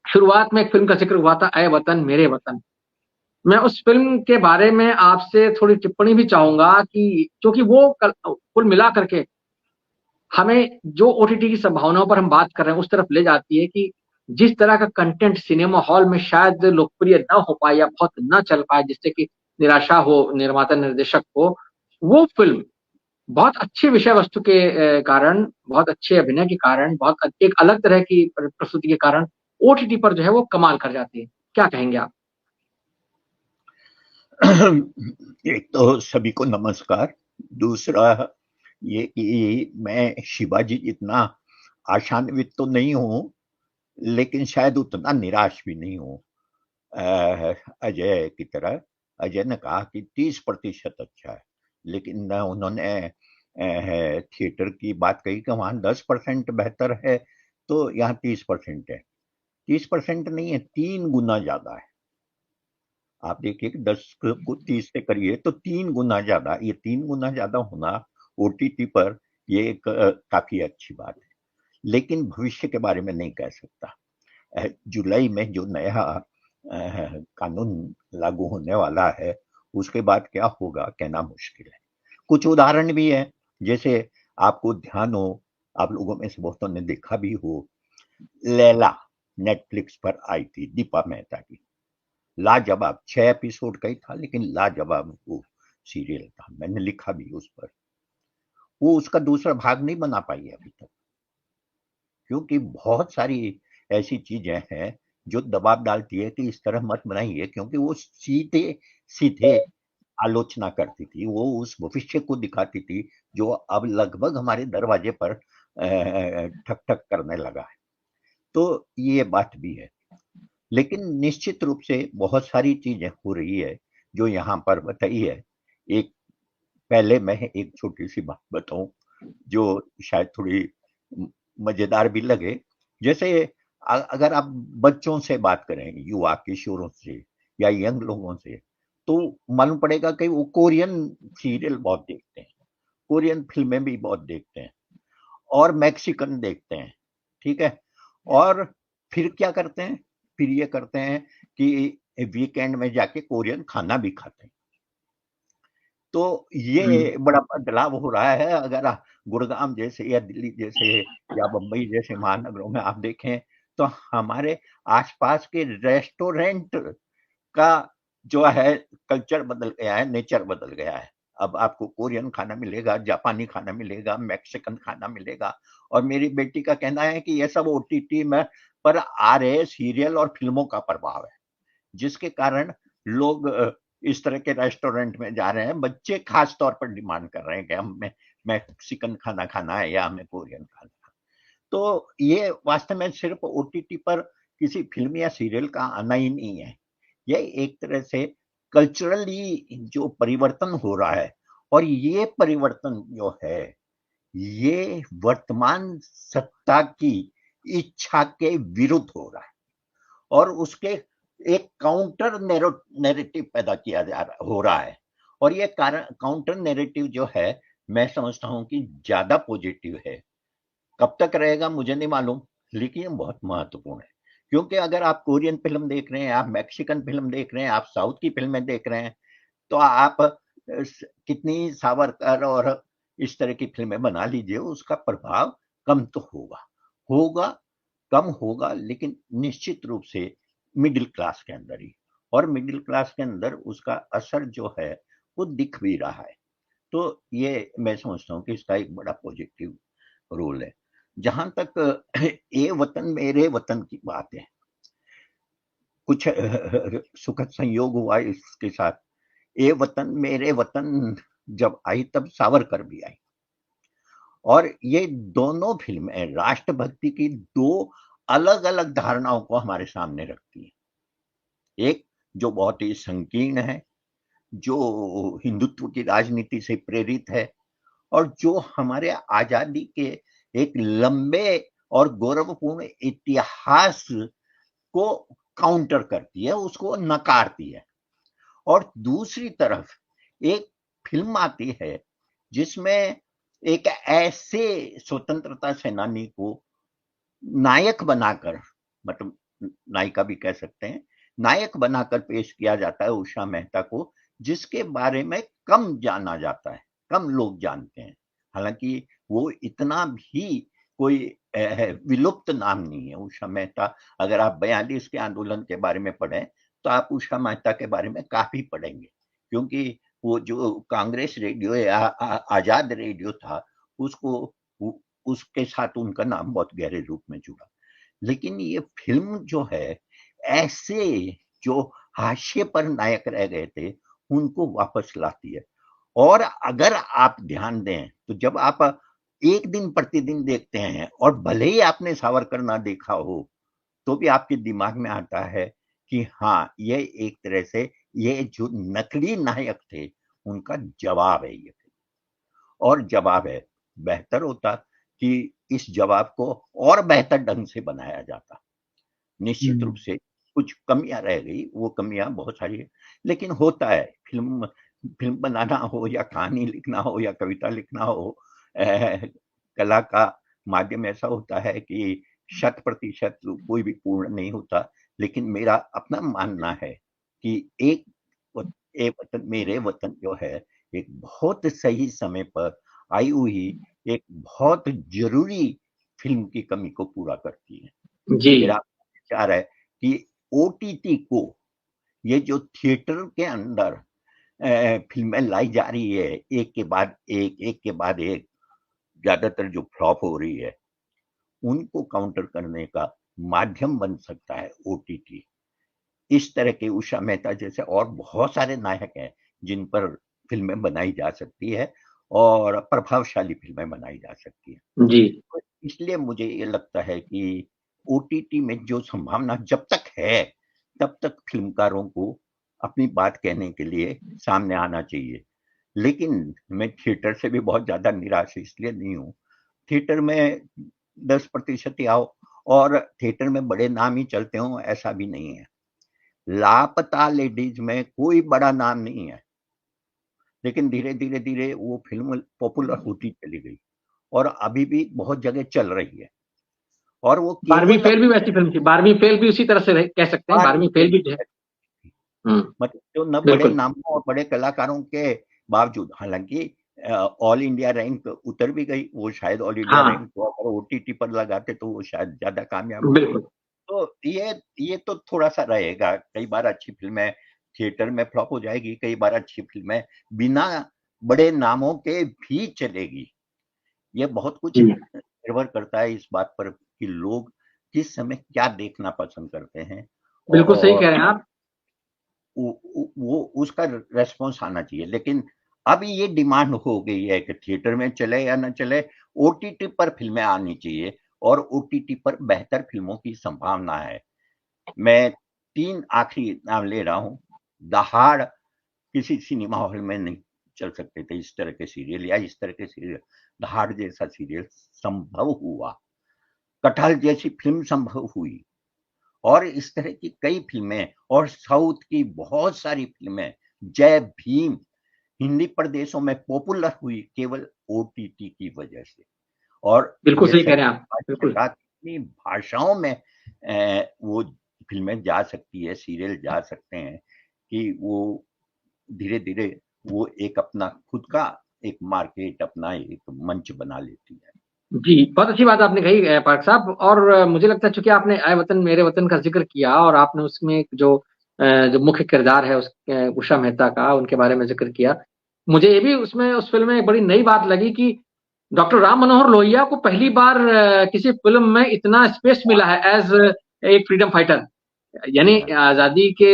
शुरुआत में एक फिल्म का जिक्र हुआ था, ऐ वतन मेरे वतन। मैं उस फिल्म के बारे में आपसे थोड़ी टिप्पणी भी चाहूंगा कि क्योंकि वो कुल मिला करके हमें जो ओटीटी की संभावनाओं पर हम बात कर रहे हैं उस तरफ ले जाती है कि जिस तरह का कंटेंट सिनेमा हॉल में शायद लोकप्रिय न हो पाए या बहुत न चल पाए, जिससे कि निराशा हो निर्माता निर्देशक को, वो फिल्म बहुत अच्छे विषय वस्तु के कारण, बहुत अच्छे अभिनय के कारण, बहुत एक अलग तरह की प्रस्तुति के कारण ओटीटी पर जो है वो कमाल कर जाती है। क्या कहेंगे आप? एक तो सभी को नमस्कार। दूसरा ये कि मैं शिवाजी जितना आशान्वित तो नहीं हूँ, लेकिन शायद उतना निराश भी नहीं हूँ अजय की तरह। अजय ने कहा कि 30% अच्छा है, लेकिन उन्होंने थिएटर की बात कही कि वहाँ 10% बेहतर है, तो यहाँ 30% है। 30% नहीं है, 3 गुना ज्यादा है। आप देखिए कि 10 को 30 से करिए तो 3 गुना ज्यादा। ये 3 गुना ज्यादा होना ओटीटी पर ये एक काफी अच्छी बात है, लेकिन भविष्य के बारे में नहीं कह सकता। जुलाई में जो नया कानून लागू होने वाला है, उसके बाद क्या होगा कहना मुश्किल है। कुछ उदाहरण भी है, जैसे आपको ध्यान हो, आप लोगों में से बहुतों ने देखा भी हो, लैला नेटफ्लिक्स पर आई थी, दीपा मेहता की। लाजवाब, 6 एपिसोड का ही था, लेकिन लाजवाब वो सीरियल था। मैंने लिखा भी उस पर। वो उसका दूसरा भाग नहीं बना पाई अभी तक, क्योंकि बहुत सारी ऐसी चीजें हैं जो दबाव डालती है कि इस तरह मत बनाइए, क्योंकि वो सीधे सीधे आलोचना करती थी, वो उस भविष्य को दिखाती थी जो अब लगभग हमारे दरवाजे पर ठक ठक करने लगा है। तो ये बात भी है, लेकिन निश्चित रूप से बहुत सारी चीजें हो रही है जो यहाँ पर बताई है। एक पहले मैं एक छोटी सी बात बताऊं जो शायद थोड़ी मजेदार भी लगे। जैसे अगर आप बच्चों से बात करें, युवा किशोरों से या यंग लोगों से, तो मालूम पड़ेगा कि वो कोरियन सीरियल बहुत देखते हैं, कोरियन फिल्में भी बहुत देखते हैं। और मैक्सिकन देखते हैं, ठीक है। और फिर क्या करते हैं, फिर ये करते हैं कि वीकेंड में जाके कोरियन खाना भी खाते हैं। तो ये बड़ा बदलाव हो रहा है। अगर गुड़गांव जैसे या दिल्ली जैसे या बम्बई जैसे महानगरों में आप देखें तो हमारे आसपास के रेस्टोरेंट का जो है कल्चर बदल गया है, नेचर बदल गया है। अब आपको कोरियन खाना मिलेगा, जापानी खाना मिलेगा, मैक्सिकन खाना मिलेगा। और मेरी बेटी का कहना है कि ये सब ओटीटी में पर आ रहे सीरियल और फिल्मों का प्रभाव है, जिसके कारण लोग इस तरह के रेस्टोरेंट में जा रहे हैं। बच्चे खास तौर पर डिमांड कर रहे हैं कि हमें मैक्सिकन खाना खाना है या हमें कोरियन खाना। तो ये वास्तव में सिर्फ ओटीटी पर किसी फिल्म या सीरियल का आना ही नहीं है, यह एक तरह से कल्चरली जो परिवर्तन हो रहा है। और ये परिवर्तन जो है ये वर्तमान सत्ता की इच्छा के विरुद्ध हो रहा है और उसके एक काउंटर नैरेटिव पैदा किया हो रहा है। और ये काउंटर नैरेटिव जो है मैं समझता हूं कि ज्यादा पॉजिटिव है। कब तक रहेगा मुझे नहीं मालूम, लेकिन बहुत महत्वपूर्ण है। क्योंकि अगर आप कोरियन फिल्म देख रहे हैं, आप मैक्सिकन फिल्म देख रहे हैं, आप साउथ की फिल्में देख रहे हैं, तो आप कितनी सावरकर और इस तरह की फिल्में बना लीजिए, उसका प्रभाव कम तो होगा कम होगा, लेकिन निश्चित रूप से मिडिल क्लास के अंदर ही, और मिडिल क्लास के अंदर उसका असर जो है वो दिख भी रहा है। तो ये मैं समझता हूँ कि इसका एक बड़ा पॉजिटिव रोल है। जहां तक ए वतन मेरे वतन की बात है, कुछ सुखद संयोग हुआ इसके साथ। ए वतन मेरे वतन जब आई तब सावरकर भी आई, और ये दोनों फिल्में राष्ट्रभक्ति की दो अलग अलग धारणाओं को हमारे सामने रखती है। एक जो बहुत ही संकीर्ण है, जो हिंदुत्व की राजनीति से प्रेरित है, और जो हमारे आजादी के एक लंबे और गौरवपूर्ण इतिहास को काउंटर करती है, उसको नकारती है। और दूसरी तरफ एक फिल्म आती है जिसमें एक ऐसे स्वतंत्रता सेनानी को नायक बनाकर, मतलब नायिका भी कह सकते हैं, नायक बनाकर पेश किया जाता है, उषा मेहता को, जिसके बारे में कम जाना जाता है, कम लोग जानते हैं। हालांकि वो इतना भी कोई विलुप्त नाम नहीं है उषा मेहता। अगर आप 42 के आंदोलन के बारे में पढ़ें तो आप उषा मेहता के बारे में काफी पढ़ेंगे, क्योंकि वो जो कांग्रेस रेडियो या आजाद रेडियो था, उसको उसके साथ उनका नाम बहुत गहरे रूप में जुड़ा। लेकिन ये फिल्म जो है ऐसे जो हाशिए पर नायक रह गए थे उनको वापस लाती है। और अगर आप ध्यान दें तो जब आप एक दिन प्रतिदिन देखते हैं, और भले ही आपने सावरकर ना देखा हो, तो भी आपके दिमाग में आता है कि हाँ, ये एक तरह से ये जो नकली नायक थे उनका जवाब है ये फिल्म। और जवाब है, बेहतर होता कि इस जवाब को और बेहतर ढंग से बनाया जाता। निश्चित रूप से कुछ कमियां रह गई, वो कमियां बहुत सारी है, लेकिन होता है। फिल्म फिल्म बनाना हो या कहानी लिखना हो या कविता लिखना हो, कला का माध्यम ऐसा होता है कि 100% कोई भी पूर्ण नहीं होता। लेकिन मेरा अपना मानना है कि एक वतन मेरे वतन जो है एक बहुत सही समय पर आई हुई एक बहुत जरूरी फिल्म की कमी को पूरा करती है। जी मेरा विचार है कि ओटीटी को, ये जो थिएटर के अंदर फिल्में लाई जा रही है एक के बाद एक, ज्यादातर जो फ्लॉप हो रही है, उनको काउंटर करने का माध्यम बन सकता है ओटीटी। इस तरह के उषा मेहता जैसे और बहुत सारे नायक हैं जिन पर फिल्में बनाई जा सकती है और प्रभावशाली फिल्में बनाई जा सकती है। जी तो इसलिए मुझे ये लगता है कि ओटीटी में जो संभावना जब तक है, तब तक फिल्मकारों को अपनी बात कहने के लिए सामने आना चाहिए। लेकिन मैं थिएटर से भी बहुत ज़्यादा निराश इसलिए नहीं हूँ। थिएटर में 10% ही आओ और थिएटर में बड़े नाम ही चलते हों, ऐसा भी नहीं है। लापता लेडीज़ में कोई बड़ा नाम नहीं है, लेकिन धीरे-धीरे वो फ़िल्म पॉपुलर होती चली गई। और अभी भी बहुत जगह चल रही है। और वो 12वीं फेल भी वैसी फिल्म थी, 12वीं फेल भी उसी तरह से कह सकते हैं, 12वीं फेल भी जो है। मतलब जो न बड़े बिल्कुल नामों और बड़े कलाकारों के बावजूद, हालांकि ऑल इंडिया रैंक उतर भी गई, वो शायद ऑल इंडिया हाँ रैंक को अगर ओटीटी पर लगाते तो वो शायद ज्यादा कामयाब होती। बिल्कुल तो ये तो थोड़ा सा रहेगा, कई बार अच्छी फिल्में थिएटर में फ्लॉप हो जाएगी, कई बार अच्छी फिल्में बिना बड़े नामों के भी चलेगी। ये बहुत कुछ जी निर्भर करता है इस बात पर कि लोग किस समय क्या देखना पसंद करते हैं, बिल्कुल सही और कह रहे हैं आप। वो उसका रेस्पॉन्स आना चाहिए। लेकिन अब ये डिमांड हो गई है कि थिएटर में चले या ना चले, ओटीटी पर फिल्में आनी चाहिए, और ओटीटी पर बेहतर फिल्मों की संभावना है। मैं 3 आखिरी नाम ले रहा हूँ। दहाड़ किसी सिनेमा हॉल में नहीं चल सकते थे इस तरह के सीरियल, या इस तरह के सीरियल, दहाड़ जैसा सीरियल संभव हुआ, कटहल जैसी फिल्म संभव हुई, और इस तरह की कई फिल्में, और साउथ की बहुत सारी फिल्में, जय भीम हिंदी प्रदेशों में पॉपुलर हुई केवल ओटीटी की वजह से। और बिल्कुल ये सही कह रहे हैं आप, बिल्कुल कितनी भाषाओं में वो फिल्में जा सकती है, सीरियल जा सकते हैं, कि वो धीरे धीरे वो एक अपना खुद का एक मार्केट, अपना एक मंच बना लेती है। जी, बहुत अच्छी बात आपने कही पार्क साहब। और मुझे लगता है चूंकि आपने आए वतन मेरे वतन का जिक्र किया, और आपने उसमें जो मुख्य किरदार है उस उषा मेहता का, उनके बारे में जिक्र किया, मुझे ये भी उसमें उस फिल्म में एक बड़ी नई बात लगी कि डॉक्टर राम मनोहर लोहिया को पहली बार किसी फिल्म में इतना स्पेस मिला है एज एक फ्रीडम फाइटर। यानी आजादी के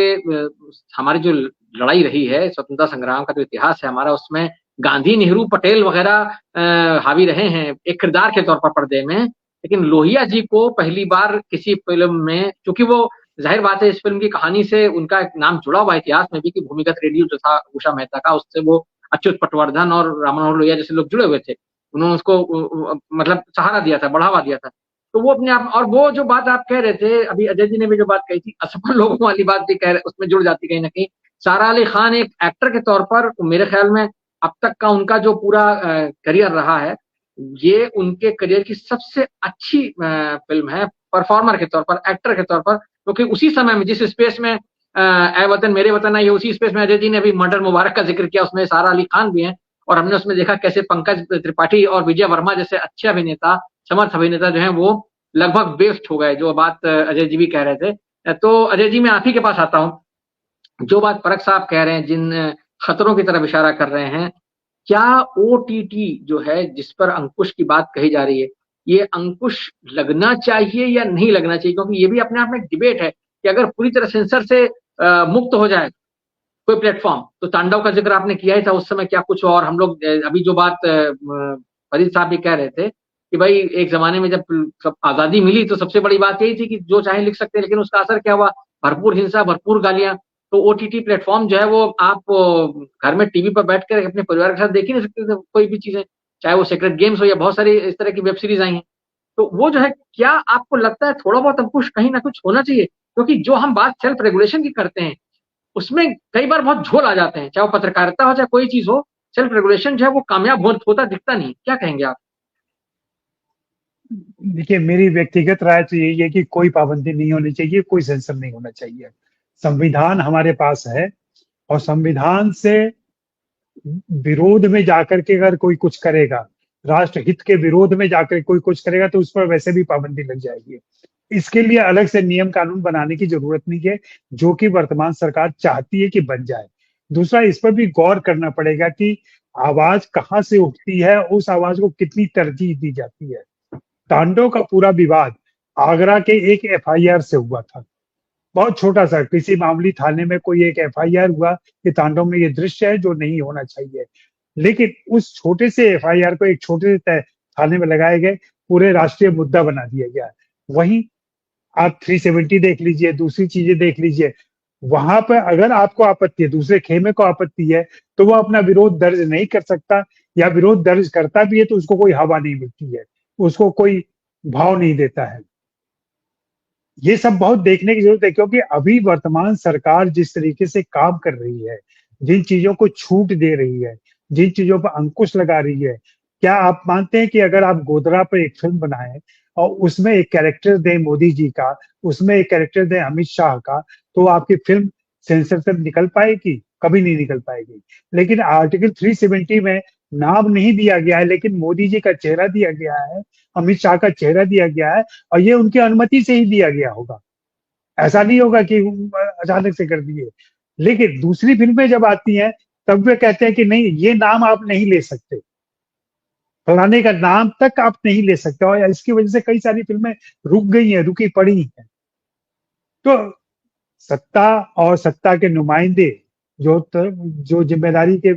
हमारी जो लड़ाई रही है, स्वतंत्रता संग्राम का जो इतिहास है हमारा, उसमें गांधी, नेहरू, पटेल वगैरह हावी रहे हैं एक किरदार के तौर पर पर्दे में। लेकिन लोहिया जी को पहली बार किसी फिल्म में, क्योंकि वो जाहिर बात है इस फिल्म की कहानी से उनका एक नाम जुड़ा हुआ इतिहास में भी, कि भूमिगत रेडियो जो था उषा मेहता का, उससे वो अच्युत पटवर्धन और राम मनोहर लोहिया जैसे लोग जुड़े हुए थे। उन्होंने उसको मतलब सहारा दिया था, बढ़ावा दिया था। तो वो अपने आप, और वो जो बात आप कह रहे थे अभी, अजय जी ने भी जो बात कही थी, असफल लोगों वाली बात भी कह रहे, उसमें जुड़ जाती कहीं ना कहीं। सारा अली खान एक एक्टर के तौर पर मेरे ख्याल में अब तक का उनका जो पूरा करियर रहा है, ये उनके करियर की सबसे अच्छी फिल्म है, परफॉर्मर के तौर पर, एक्टर के तौर पर। क्योंकि उसी समय में जिस स्पेस में ए वतन मेरे वतन आई है, उसी स्पेस में अजय जी ने अभी मर्डर मुबारक का जिक्र किया, उसमें सारा अली खान भी हैं, और हमने उसमें देखा कैसे पंकज त्रिपाठी और विजय वर्मा जैसे अच्छे अभिनेता, समर्थ अभिनेता जो हैं, वो लगभग वेस्ट हो गए, जो बात अजय जी भी कह रहे थे। तो अजय जी मैं आप ही के पास आता हूँ। जो बात परख साहब कह रहे हैं, जिन खतरों की तरफ इशारा कर रहे हैं, क्या ओटीटी जो है जिस पर अंकुश की बात कही जा रही है, ये अंकुश लगना चाहिए या नहीं लगना चाहिए? क्योंकि ये भी अपने आप में एक डिबेट है कि अगर पूरी तरह सेंसर से मुक्त हो जाए कोई प्लेटफॉर्म, तो तांडव का जिक्र आपने किया ही था उस समय, क्या कुछ और हम लोग अभी जो बात फरीद साहब भी कह रहे थे कि भाई एक जमाने में जब सब आजादी मिली तो सबसे बड़ी बात यही थी कि जो चाहे लिख सकते हैं, लेकिन उसका असर क्या हुआ? भरपूर हिंसा, भरपूर गालियां। तो ओटीटी प्लेटफॉर्म जो है वो आप घर में टीवी पर बैठकर अपने परिवार के साथ देख ही नहीं सकते थे कोई भी चीजें, चाहे वो सेक्रेट गेम्स हो या बहुत सारी इस तरह की वेब सीरीज आई हैं। तो वो जो है, क्या आपको लगता है थोड़ा बहुत अंकुश कहीं ना कुछ होना चाहिए? क्योंकि जो हम बात सेल्फ रेगुलेशन की करते हैं, उसमें कई बार बहुत झोल आ जाते हैं, चाहे वो पत्रकारिता हो चाहे कोई चीज हो। सेल्फ रेगुलेशन जो है वो कामयाब होता दिखता नहीं। क्या कहेंगे आप? देखिए, मेरी व्यक्तिगत राय तो यही है कि कोई पाबंदी नहीं होनी चाहिए, कोई सेंसर नहीं होना चाहिए। संविधान हमारे पास है, और संविधान से विरोध में जाकर के अगर कोई कुछ करेगा, राष्ट्र हित के विरोध में जाकर कोई कुछ करेगा, तो उस पर वैसे भी पाबंदी लग जाएगी। इसके लिए अलग से नियम कानून बनाने की जरूरत नहीं है, जो कि वर्तमान सरकार चाहती है कि बन जाए। दूसरा, इस पर भी गौर करना पड़ेगा कि आवाज कहाँ से उठती है, उस आवाज को कितनी तरजीह दी जाती है। तांडव का पूरा विवाद आगरा के एक एफआईआर से हुआ था। बहुत छोटा सा किसी मामूली थाने में कोई एक एफआईआर हुआ कि तांडव में ये दृश्य है जो नहीं होना चाहिए, लेकिन उस छोटे से एफआईआर को एक छोटे से थाने में लगाए गए पूरे राष्ट्रीय मुद्दा बना दिया गया। वहीं आप 370 देख लीजिए, दूसरी चीजें देख लीजिए, वहां पर अगर आपको आपत्ति है, दूसरे खेमे को आपत्ति है, तो वो अपना विरोध दर्ज नहीं कर सकता, या विरोध दर्ज करता भी है तो उसको कोई हवा नहीं मिलती है, उसको कोई भाव नहीं देता है। ये सब बहुत देखने की जरूरत है, क्योंकि अभी वर्तमान सरकार जिस तरीके से काम कर रही है, जिन चीजों को छूट दे रही है, जिन चीजों पर अंकुश लगा रही है, क्या आप मानते हैं कि अगर आप गोधरा पर एक फिल्म बनाएं और उसमें एक कैरेक्टर दें मोदी जी का, उसमें एक कैरेक्टर दें अमित शाह का, तो आपकी फिल्म सेंसर से निकल पाएगी? कभी नहीं निकल पाएगी। लेकिन आर्टिकल 370 में नाम नहीं दिया गया है, लेकिन मोदी जी का चेहरा दिया गया है, अमित शाह का चेहरा दिया गया है, और ये उनकी अनुमति से ही दिया गया होगा। ऐसा नहीं होगा कि अचानक से कर दिए। लेकिन दूसरी फिल्में जब आती हैं तब वे कहते हैं कि नहीं, ये नाम आप नहीं ले सकते, फलाने का नाम तक आप नहीं ले सकते, और इसकी वजह से कई सारी फिल्में रुक गई हैं, रुकी पड़ी हैं। तो सत्ता और सत्ता के नुमाइंदे जो जिम्मेदारी के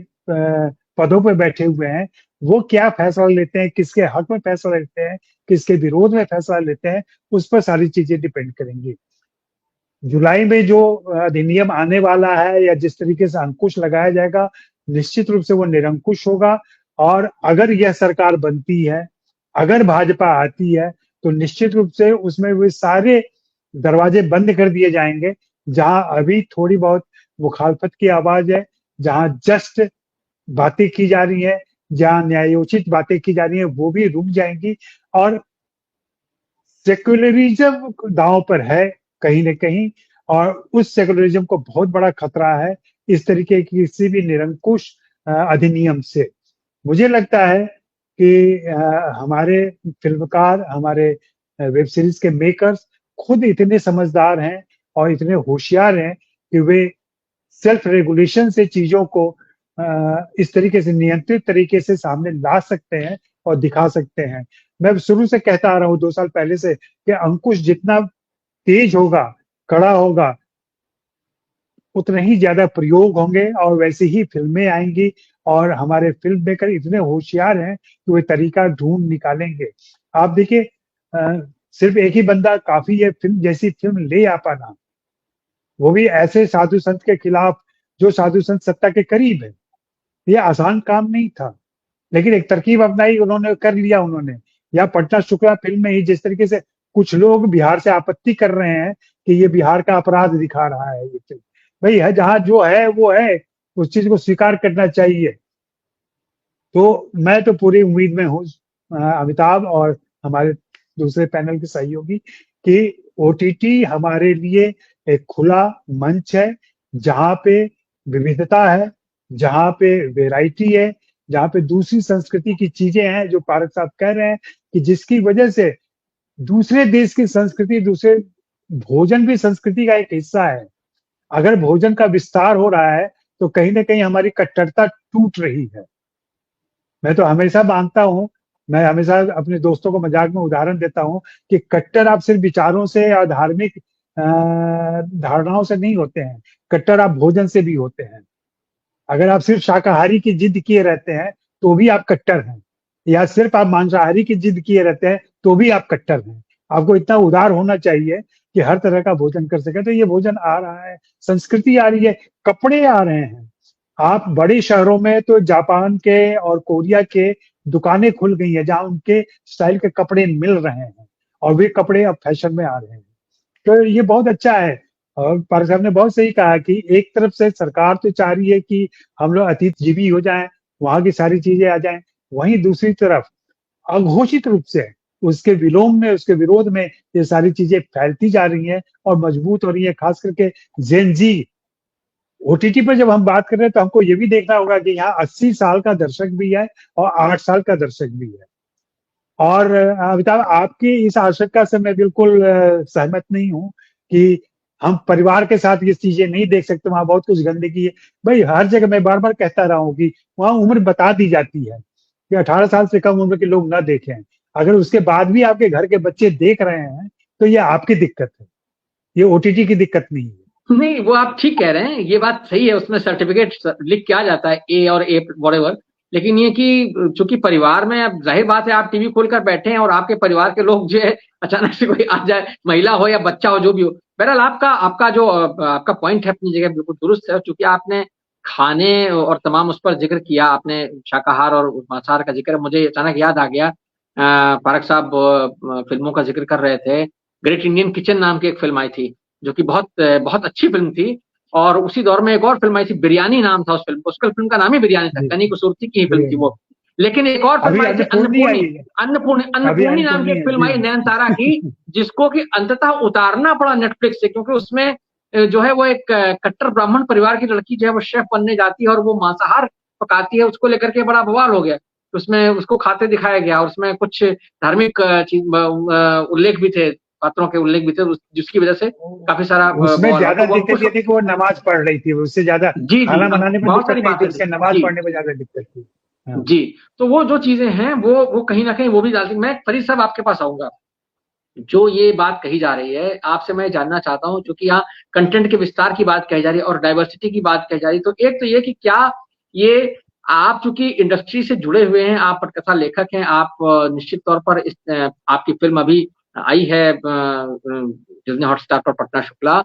पदों पर बैठे हुए हैं, वो क्या फैसला लेते हैं, किसके हक में फैसला लेते हैं, किसके विरोध में फैसला लेते हैं, उस पर सारी चीजें डिपेंड करेंगी। जुलाई में जो अधिनियम आने वाला है या जिस तरीके से अंकुश लगाया जाएगा, निश्चित रूप से वो निरंकुश होगा। और अगर यह सरकार बनती है, अगर भाजपा आती है, तो निश्चित रूप से उसमें वे सारे दरवाजे बंद कर दिए जाएंगे। जहां अभी थोड़ी बहुत मुखालफत की आवाज है, जहां जस्ट बातें की जा रही है, जहां न्यायोचित बातें की जा रही है, वो भी रुक जाएंगी। और सेक्युलरिज्म दांव पर है कहीं न कहीं, और उस सेक्युलरिज्म को बहुत बड़ा खतरा है इस तरीके की किसी भी निरंकुश अधिनियम से। मुझे लगता है कि हमारे फिल्मकार, हमारे वेब सीरीज के मेकर्स खुद इतने समझदार हैं और इतने होशियार हैं कि वे सेल्फ रेगुलेशन से चीजों को इस तरीके से नियंत्रित तरीके से सामने ला सकते हैं और दिखा सकते हैं। मैं शुरू से कहता आ रहा हूँ 2 साल पहले से कि अंकुश जितना तेज होगा, कड़ा होगा, उतने ही ज्यादा प्रयोग होंगे और वैसी ही फिल्में आएंगी। और हमारे फिल्म मेकर इतने होशियार हैं कि वे तरीका ढूंढ निकालेंगे। आप देखिए, सिर्फ एक ही बंदा काफी है फिल्म जैसी फिल्म ले आ पाना, वो भी ऐसे साधु संत के खिलाफ जो साधु संत सत्ता के करीब है। ये आसान काम नहीं था, लेकिन एक तरकीब अपनाई उन्होंने, कर लिया उन्होंने। या पटना शुक्ला फिल्म में ही जिस तरीके से कुछ लोग बिहार से आपत्ति कर रहे हैं कि ये बिहार का अपराध दिखा रहा है ये फिल्म, भाई है जहां जो है वो है, उस चीज को स्वीकार करना चाहिए। तो मैं तो पूरी उम्मीद में हूँ अमिताभ और हमारे दूसरे पैनल के सहयोगी कि ओटीटी हमारे लिए एक खुला मंच है, जहां पे विविधता है, जहां पे वैरायटी है, जहां पे दूसरी संस्कृति की चीजें हैं, जो पारक साहब कह रहे हैं कि जिसकी वजह से दूसरे देश की संस्कृति, दूसरे भोजन भी संस्कृति का एक हिस्सा है। अगर भोजन का विस्तार हो रहा है तो कहीं ना कहीं हमारी कट्टरता टूट रही है। मैं तो हमेशा मानता हूँ, मैं हमेशा अपने दोस्तों को मजाक में उदाहरण देता हूँ कि कट्टर आप सिर्फ विचारों से या धार्मिक धारणाओं से नहीं होते हैं, कट्टर आप भोजन से भी होते हैं। अगर आप सिर्फ शाकाहारी की जिद किए रहते हैं तो भी आप कट्टर हैं, या सिर्फ आप मांसाहारी की जिद किए रहते हैं तो भी आप कट्टर हैं। आपको इतना उदार होना चाहिए कि हर तरह का भोजन कर सके। तो ये भोजन आ रहा है, संस्कृति आ रही है, कपड़े आ रहे हैं। आप बड़े शहरों में तो जापान के और कोरिया के दुकानें खुल गई हैं जहां उनके स्टाइल के कपड़े मिल रहे हैं, और वे कपड़े अब फैशन में आ रहे हैं। तो ये बहुत अच्छा है। और पारस साहब ने बहुत सही कहा कि एक तरफ से सरकार तो चाह रही है कि हम लोग अतिथजीवी हो जाएं, वहां की सारी चीजें आ जाएं, वहीं दूसरी तरफ अघोषित रूप से उसके विलोम में, उसके विरोध में ये सारी चीजें फैलती जा रही हैं और मजबूत हो रही है। खास करके जेन जी ओटीटी पर जब हम बात कर रहे हैं तो हमको ये भी देखना होगा कि यहाँ 80 साल का दर्शक भी है और 8 साल का दर्शक भी है। और अमिताभ, आपकी इस आशंका से मैं बिल्कुल सहमत नहीं हूँ कि हम परिवार के साथ ये चीजें नहीं देख सकते, वहां बहुत कुछ गंदगी है। भाई हर जगह मैं बार बार कहता रहा हूँ कि वहां उम्र बता दी जाती है कि 18 साल से कम उम्र के लोग ना देखें। अगर उसके बाद भी आपके घर के बच्चे देख रहे हैं तो ये आपकी दिक्कत है, ये ओटीटी की दिक्कत नहीं है। नहीं, वो आप ठीक कह रहे हैं, ये बात सही है। उसमें सर्टिफिकेट लिख के आ जाता है ए और ए व्हाटएवर। लेकिन ये कि चूंकि परिवार में, अब जाहिर बात है, आप टीवी खोलकर बैठे हैं और आपके परिवार के लोग जो है अचानक से कोई आ जाए, महिला हो या बच्चा हो, जो भी हो। बहरहाल आपका पॉइंट है अपनी जगह बिल्कुल दुरुस्त है। चूंकि आपने खाने और तमाम उस पर जिक्र किया, आपने शाकाहार और मांसाहार का जिक्र, मुझे अचानक याद आ गया। पारक साहब फिल्मों का जिक्र कर रहे थे, ग्रेट इंडियन किचन नाम की एक फिल्म आई थी जो कि बहुत बहुत अच्छी फिल्म थी। और उसी दौर में एक और फिल्म आई थी, बिरयानी नाम था उस फिल्म का नाम ही बिरयानी था, कनी कसूरती की ही फिल्म थी वो। लेकिन एक और फिल्म आई थी अन्नपूर्णी नाम की एक फिल्म आई नयनतारा की, जिसको कि अंततः उतारना पड़ा नेटफ्लिक्स से, क्योंकि उसमें जो है वो एक कट्टर ब्राह्मण परिवार की लड़की जो है वो शेफ बनने जाती है और वो मांसाहार पकाती है, उसको लेकर के बड़ा बवाल हो गया। उसमें उसको खाते दिखाया गया और उसमें कुछ धार्मिक उल्लेख भी थे, पात्रों के उल्लेख भी थे, जिसकी वजह से काफी सारा उसमें ज्यादा दिक्कत ये थी कि वो नमाज पढ़ रही थी, उससे ज्यादा खाना बनाने में बहुत सारी दिक्कत नहीं थी, बातें उससे नमाज पढ़ने में ज्यादा दिक्कत थी। जी, तो वो जो चीजें हैं वो कहीं ना कहीं वो भी डालती। मैं फरीद साहब आपके पास आऊंगा, जो ये बात कही जा रही है आपसे मैं जानना चाहता हूं, क्योंकि यहाँ कंटेंट के विस्तार की बात कही जा रही है और डाइवर्सिटी की बात कही जा रही है। तो एक तो ये कि क्या ये आप चूंकि इंडस्ट्री से जुड़े हुए हैं, आप पटकथा लेखक हैं, आप निश्चित तौर पर आपकी फिल्म अभी आई है डिज्नी हॉटस्टार पर, पटना शुक्ला,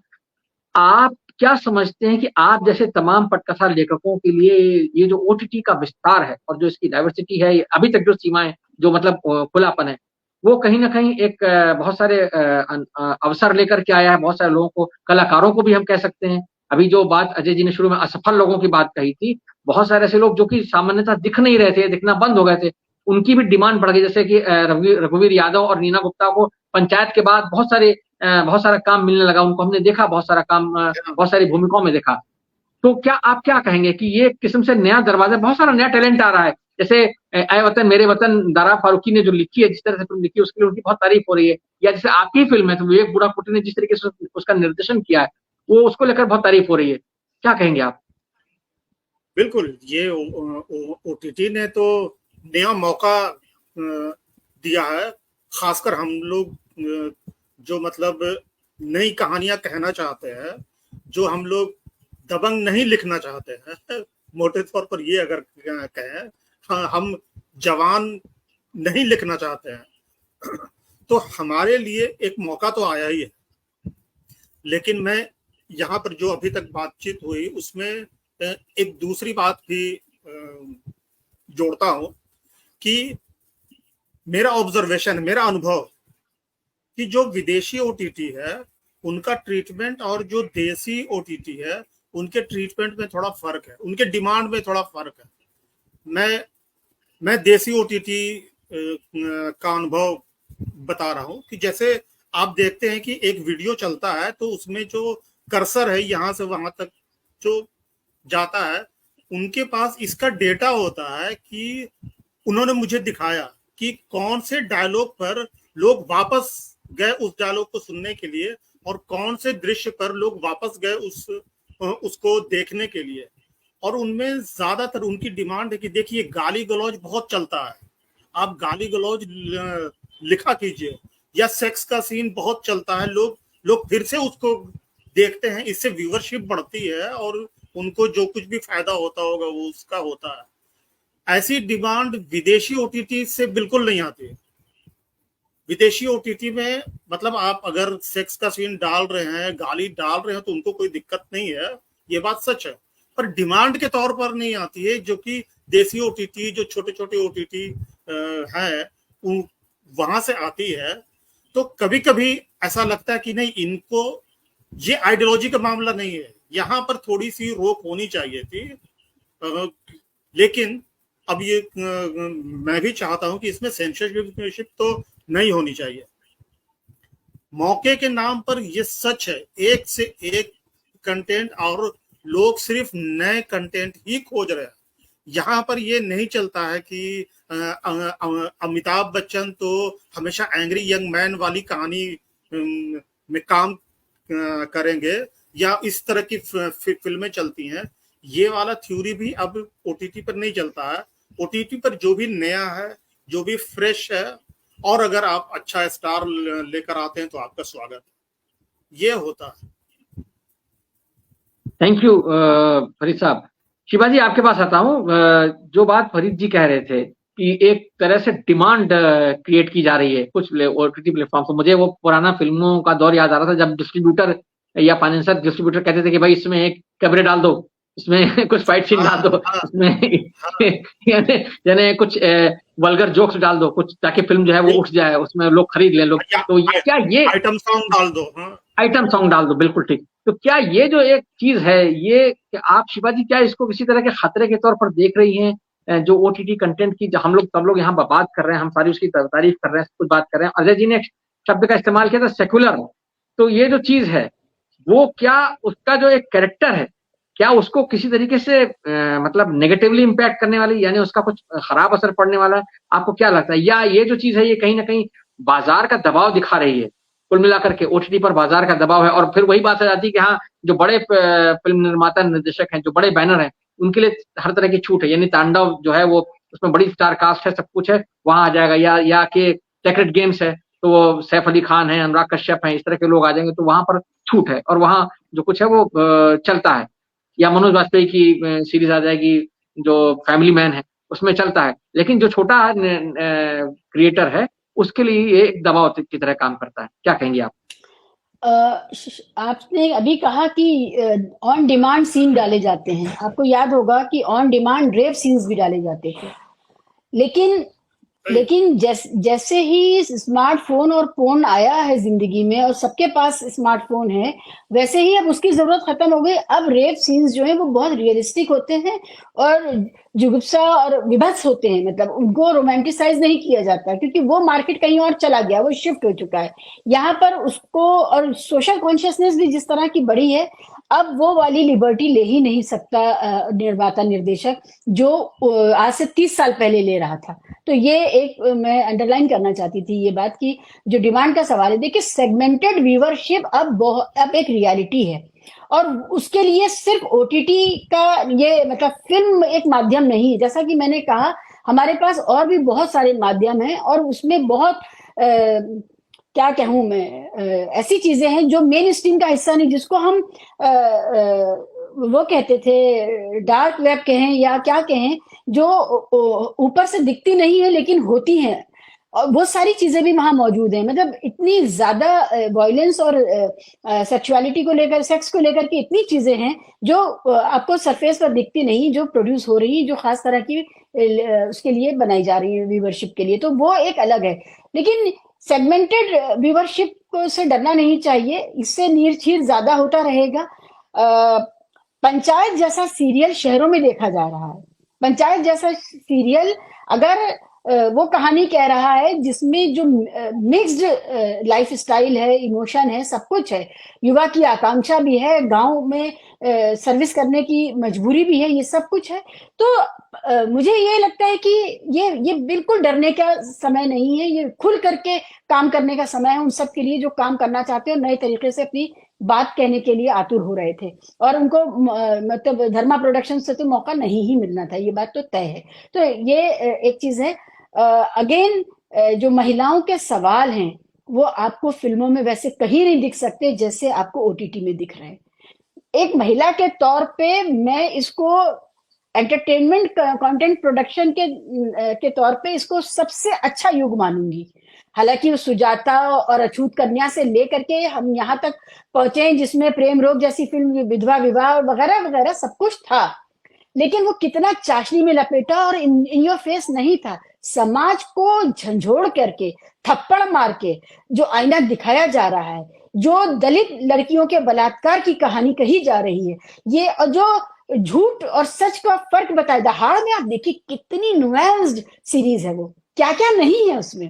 आप क्या समझते हैं कि आप जैसे तमाम पटकथा लेखकों के लिए ये जो ओटीटी का विस्तार है और जो इसकी डाइवर्सिटी है, अभी तक जो सीमाएं, जो मतलब खुलापन है, वो कहीं ना कहीं एक बहुत सारे अवसर लेकर के आया है बहुत सारे लोगों को, कलाकारों को भी हम कह सकते हैं। अभी जो बात अजय जी ने शुरू में असफल लोगों की बात कही थी, बहुत सारे ऐसे लोग जो कि सामान्यतः दिख नहीं रहे थे, दिखना बंद हो गए थे, उनकी भी डिमांड बढ़ गई। जैसे कि रघुवीर यादव और नीना गुप्ता को पंचायत के बाद बहुत सारा काम मिलने लगा, उनको हमने देखा बहुत सारा काम बहुत सारी भूमिकाओं में देखा। तो क्या आप क्या कहेंगे कि ये एक किस्म से नया दरवाजा, बहुत सारा नया टैलेंट आ रहा है, जैसे ऐ वतन मेरे वतन दारा फारूकी ने जो लिखी है, जिस तरह से फिल्म लिखी है उसके लिए उनकी बहुत तारीफ हो रही है, या जैसे आपकी फिल्म है तो विवेक बुढ़ाकुटी ने जिस तरीके से उसका निर्देशन किया है, वो उसको लेकर बहुत तारीफ हो रही है, क्या कहेंगे आप? बिल्कुल, ये ओटीटी ने तो नया मौका दिया है, खासकर हम लोग जो मतलब नई कहानियां कहना चाहते हैं, जो हम लोग दबंग नहीं लिखना चाहते हैं, मोटे तौर पर ये अगर कहें, हाँ, हम जवान नहीं लिखना चाहते हैं, तो हमारे लिए एक मौका तो आया ही है। लेकिन मैं यहाँ पर जो अभी तक बातचीत हुई उसमें एक दूसरी बात भी जोड़ता हूं कि मेरा ऑब्जर्वेशन, मेरा अनुभव कि जो विदेशी ओटीटी है उनका ट्रीटमेंट और जो देसी ओटीटी है उनके ट्रीटमेंट में थोड़ा फर्क है, उनके डिमांड में थोड़ा फर्क है। मैं देसी ओटीटी का अनुभव बता रहा हूं कि जैसे आप देखते हैं कि एक वीडियो चलता है तो उसमें जो कर्सर है यहां से वहां तक जो जाता है, उनके पास इसका डेटा होता है कि उन्होंने मुझे दिखाया कि कौन से डायलॉग पर लोग वापस गए उस डायलॉग को सुनने के लिए और कौन से दृश्य पर लोग वापस गए उसको देखने के लिए। और उनमें ज्यादातर उनकी डिमांड है कि देखिए गाली गलौज बहुत चलता है, आप गाली गलौज लिखा कीजिए, या सेक्स का सीन बहुत चलता है, लोग फिर से उसको देखते हैं, इससे व्यूअरशिप बढ़ती है और उनको जो कुछ भी फायदा होता होगा वो उसका होता है। ऐसी डिमांड विदेशी ओटीटी से बिल्कुल नहीं आती। विदेशी ओटीटी में मतलब आप अगर सेक्स का सीन डाल रहे हैं, गाली डाल रहे हैं तो उनको कोई दिक्कत नहीं है, ये बात सच है, पर डिमांड के तौर पर नहीं आती है, जो कि देसी ओटीटी, जो छोटे छोटे ओटीटी हैं वहां से आती है। तो कभी कभी ऐसा लगता है कि नहीं, इनको ये आइडियोलॉजी का मामला नहीं है, यहाँ पर थोड़ी सी रोक होनी चाहिए थी। लेकिन अब ये मैं भी चाहता हूं कि इसमें सेंसरशिप तो नहीं होनी चाहिए। मौके के नाम पर ये सच है, एक से एक कंटेंट और लोग सिर्फ नए कंटेंट ही खोज रहे हैं। यहाँ पर ये नहीं चलता है कि अमिताभ बच्चन तो हमेशा एंग्री यंग मैन वाली कहानी में काम करेंगे या इस तरह की फिल्में चलती हैं। ये वाला थ्योरी भी अब ओटीटी पर नहीं चलता है। ओटीटी पर जो भी नया है, जो भी फ्रेश है, और अगर आप अच्छा स्टार लेकर आते हैं तो आपका स्वागत है, ये होता है। थैंक यू फरीद साहब। शिवाजी आपके पास आता हूं। जो बात फरीद जी कह रहे थे कि एक तरह से डिमांड क्रिएट की जा रही है कुछ ओटीटी प्लेटफॉर्म पर, मुझे वो पुराना फिल्मों का दौर याद आ रहा था जब डिस्ट्रीब्यूटर या फाइनेंसर डिस्ट्रीब्यूटर कहते थे कि भाई इसमें एक कैबरे डाल दो, इसमें कुछ फाइट सीन डाल दो, इसमें यानी कुछ वल्गर जोक्स डाल दो कुछ, ताकि फिल्म जो है वो उठ जाए, उसमें लोग खरीद लें लोग। तो क्या ये आइटम सॉन्ग डाल दो, आइटम सॉन्ग डाल दो, बिल्कुल ठीक। तो क्या ये जो एक चीज है, ये आप शिवाजी क्या इसको किसी तरह के खतरे के तौर पर देख रही हैं जो OTT कंटेंट की हम लोग सब लोग यहाँ बात कर रहे हैं, हम सारी उसकी तारीफ कर रहे हैं, कुछ बात कर रहे हैं। अजय जी ने एक शब्द का इस्तेमाल किया था, सेक्युलर। तो ये जो चीज है वो क्या उसका जो एक कैरेक्टर है, क्या उसको किसी तरीके से मतलब नेगेटिवली इम्पैक्ट करने वाली, यानी उसका कुछ खराब असर पड़ने वाला है? आपको क्या लगता है? या ये जो चीज है ये कहीं ना कहीं बाजार का दबाव दिखा रही है? कुल मिलाकर के OTT पर बाजार का दबाव है, और फिर वही बात आ जाती है कि हाँ, जो बड़े फिल्म निर्माता निर्देशक हैं, जो बड़े बैनर हैं, उनके लिए हर तरह की छूट है, यानी तांडव जो है वो उसमें बड़ी स्टार कास्ट है, सब कुछ है, वहां आ जाएगा। या कि सेक्रेट गेम्स है तो वो सैफ अली खान है, अनुराग कश्यप है, इस तरह के लोग आ जाएंगे तो वहां पर छूट है, और वहां जो कुछ है वो चलता है। या मनोज वाजपेयी की सीरीज आ जाएगी जो फैमिली मैन है, उसमें चलता है। लेकिन जो छोटा क्रिएटर है उसके लिए ये एक दबाव की तरह काम करता है। क्या कहेंगे आप? आपने अभी कहा कि ऑन डिमांड सीन डाले जाते हैं। आपको याद होगा कि ऑन डिमांड रेप सीन्स भी डाले जाते थे। लेकिन जैसे ही स्मार्टफोन और फोन आया है जिंदगी में और सबके पास स्मार्टफोन है, वैसे ही अब उसकी जरूरत खत्म हो गई। अब रेप सीन्स जो है वो बहुत रियलिस्टिक होते हैं और जुगुप्सा और विभत्स होते हैं, मतलब उनको रोमांटिसाइज नहीं किया जाता क्योंकि वो मार्केट कहीं और चला गया, वो शिफ्ट हो चुका है। यहाँ पर उसको, और सोशल कॉन्शियसनेस भी जिस तरह की बढ़ी है, अब वो वाली लिबर्टी ले ही नहीं सकता निर्माता निर्देशक जो आज से 30 साल पहले ले रहा था। तो ये एक मैं अंडरलाइन करना चाहती थी ये बात की जो डिमांड का सवाल है। देखिए, सेगमेंटेड व्यूअरशिप अब एक रियलिटी है, और उसके लिए सिर्फ OTT का ये मतलब फिल्म एक माध्यम नहीं है। जैसा कि मैंने कहा, हमारे पास और भी बहुत सारे माध्यम हैं और उसमें बहुत क्या कहूं मैं, ऐसी चीजें हैं जो मेन स्ट्रीम का हिस्सा नहीं, जिसको हम वो कहते थे डार्क वेब कहें या क्या कहें, जो ऊपर से दिखती नहीं है लेकिन होती हैं, और वो सारी चीजें भी वहां मौजूद हैं। मतलब इतनी ज्यादा वायलेंस और सेक्सुअलिटी को लेकर, सेक्स को लेकर की इतनी चीजें हैं जो आपको सरफेस पर दिखती नहीं, जो प्रोड्यूस हो रही है, जो खास तरह की उसके लिए बनाई जा रही है व्यूअरशिप के लिए, तो वो एक अलग है। लेकिन सेगमेंटेड व्यूअरशिप को से डरना नहीं चाहिए, इससे नीरछीर ज्यादा होता रहेगा। पंचायत जैसा सीरियल शहरों में देखा जा रहा है। पंचायत जैसा सीरियल अगर वो कहानी कह रहा है जिसमें जो मिक्स्ड लाइफ स्टाइल है, इमोशन है, सब कुछ है, युवा की आकांक्षा भी है, गांव में सर्विस करने की मजबूरी भी है, ये सब कुछ है, तो मुझे ये लगता है कि ये बिल्कुल डरने का समय नहीं है। ये खुल करके काम करने का समय है उन सब के लिए जो काम करना चाहते हैं और नए तरीके से अपनी बात कहने के लिए आतुर हो रहे थे, और उनको मतलब धर्मा प्रोडक्शन से तो मौका नहीं ही मिलना था, ये बात तो तय है। तो ये एक चीज है। अगेन, जो महिलाओं के सवाल हैं वो आपको फिल्मों में वैसे कहीं नहीं दिख सकते जैसे आपको OTT में दिख रहे हैं। एक महिला के तौर पे मैं इसको एंटरटेनमेंट कंटेंट प्रोडक्शन के तौर पे इसको सबसे अच्छा युग मानूंगी। हालांकि सुजाता और अछूत कन्या से लेकर के हम यहाँ तक पहुंचे जिसमें प्रेम रोग जैसी फिल्म, विधवा विवाह वगैरह वगैरह सब कुछ था, लेकिन वो कितना चाशनी में लपेटा और इन योर फेस नहीं था। समाज को झंझोड़ करके, थप्पड़ मार के जो आईना दिखाया जा रहा है, जो दलित लड़कियों के बलात्कार की कहानी कही जा रही है, ये जो झूठ और सच का फर्क बताया। दहाड़ में आप देखिए कितनी नुआंस्ड सीरीज है, वो क्या क्या नहीं है उसमें।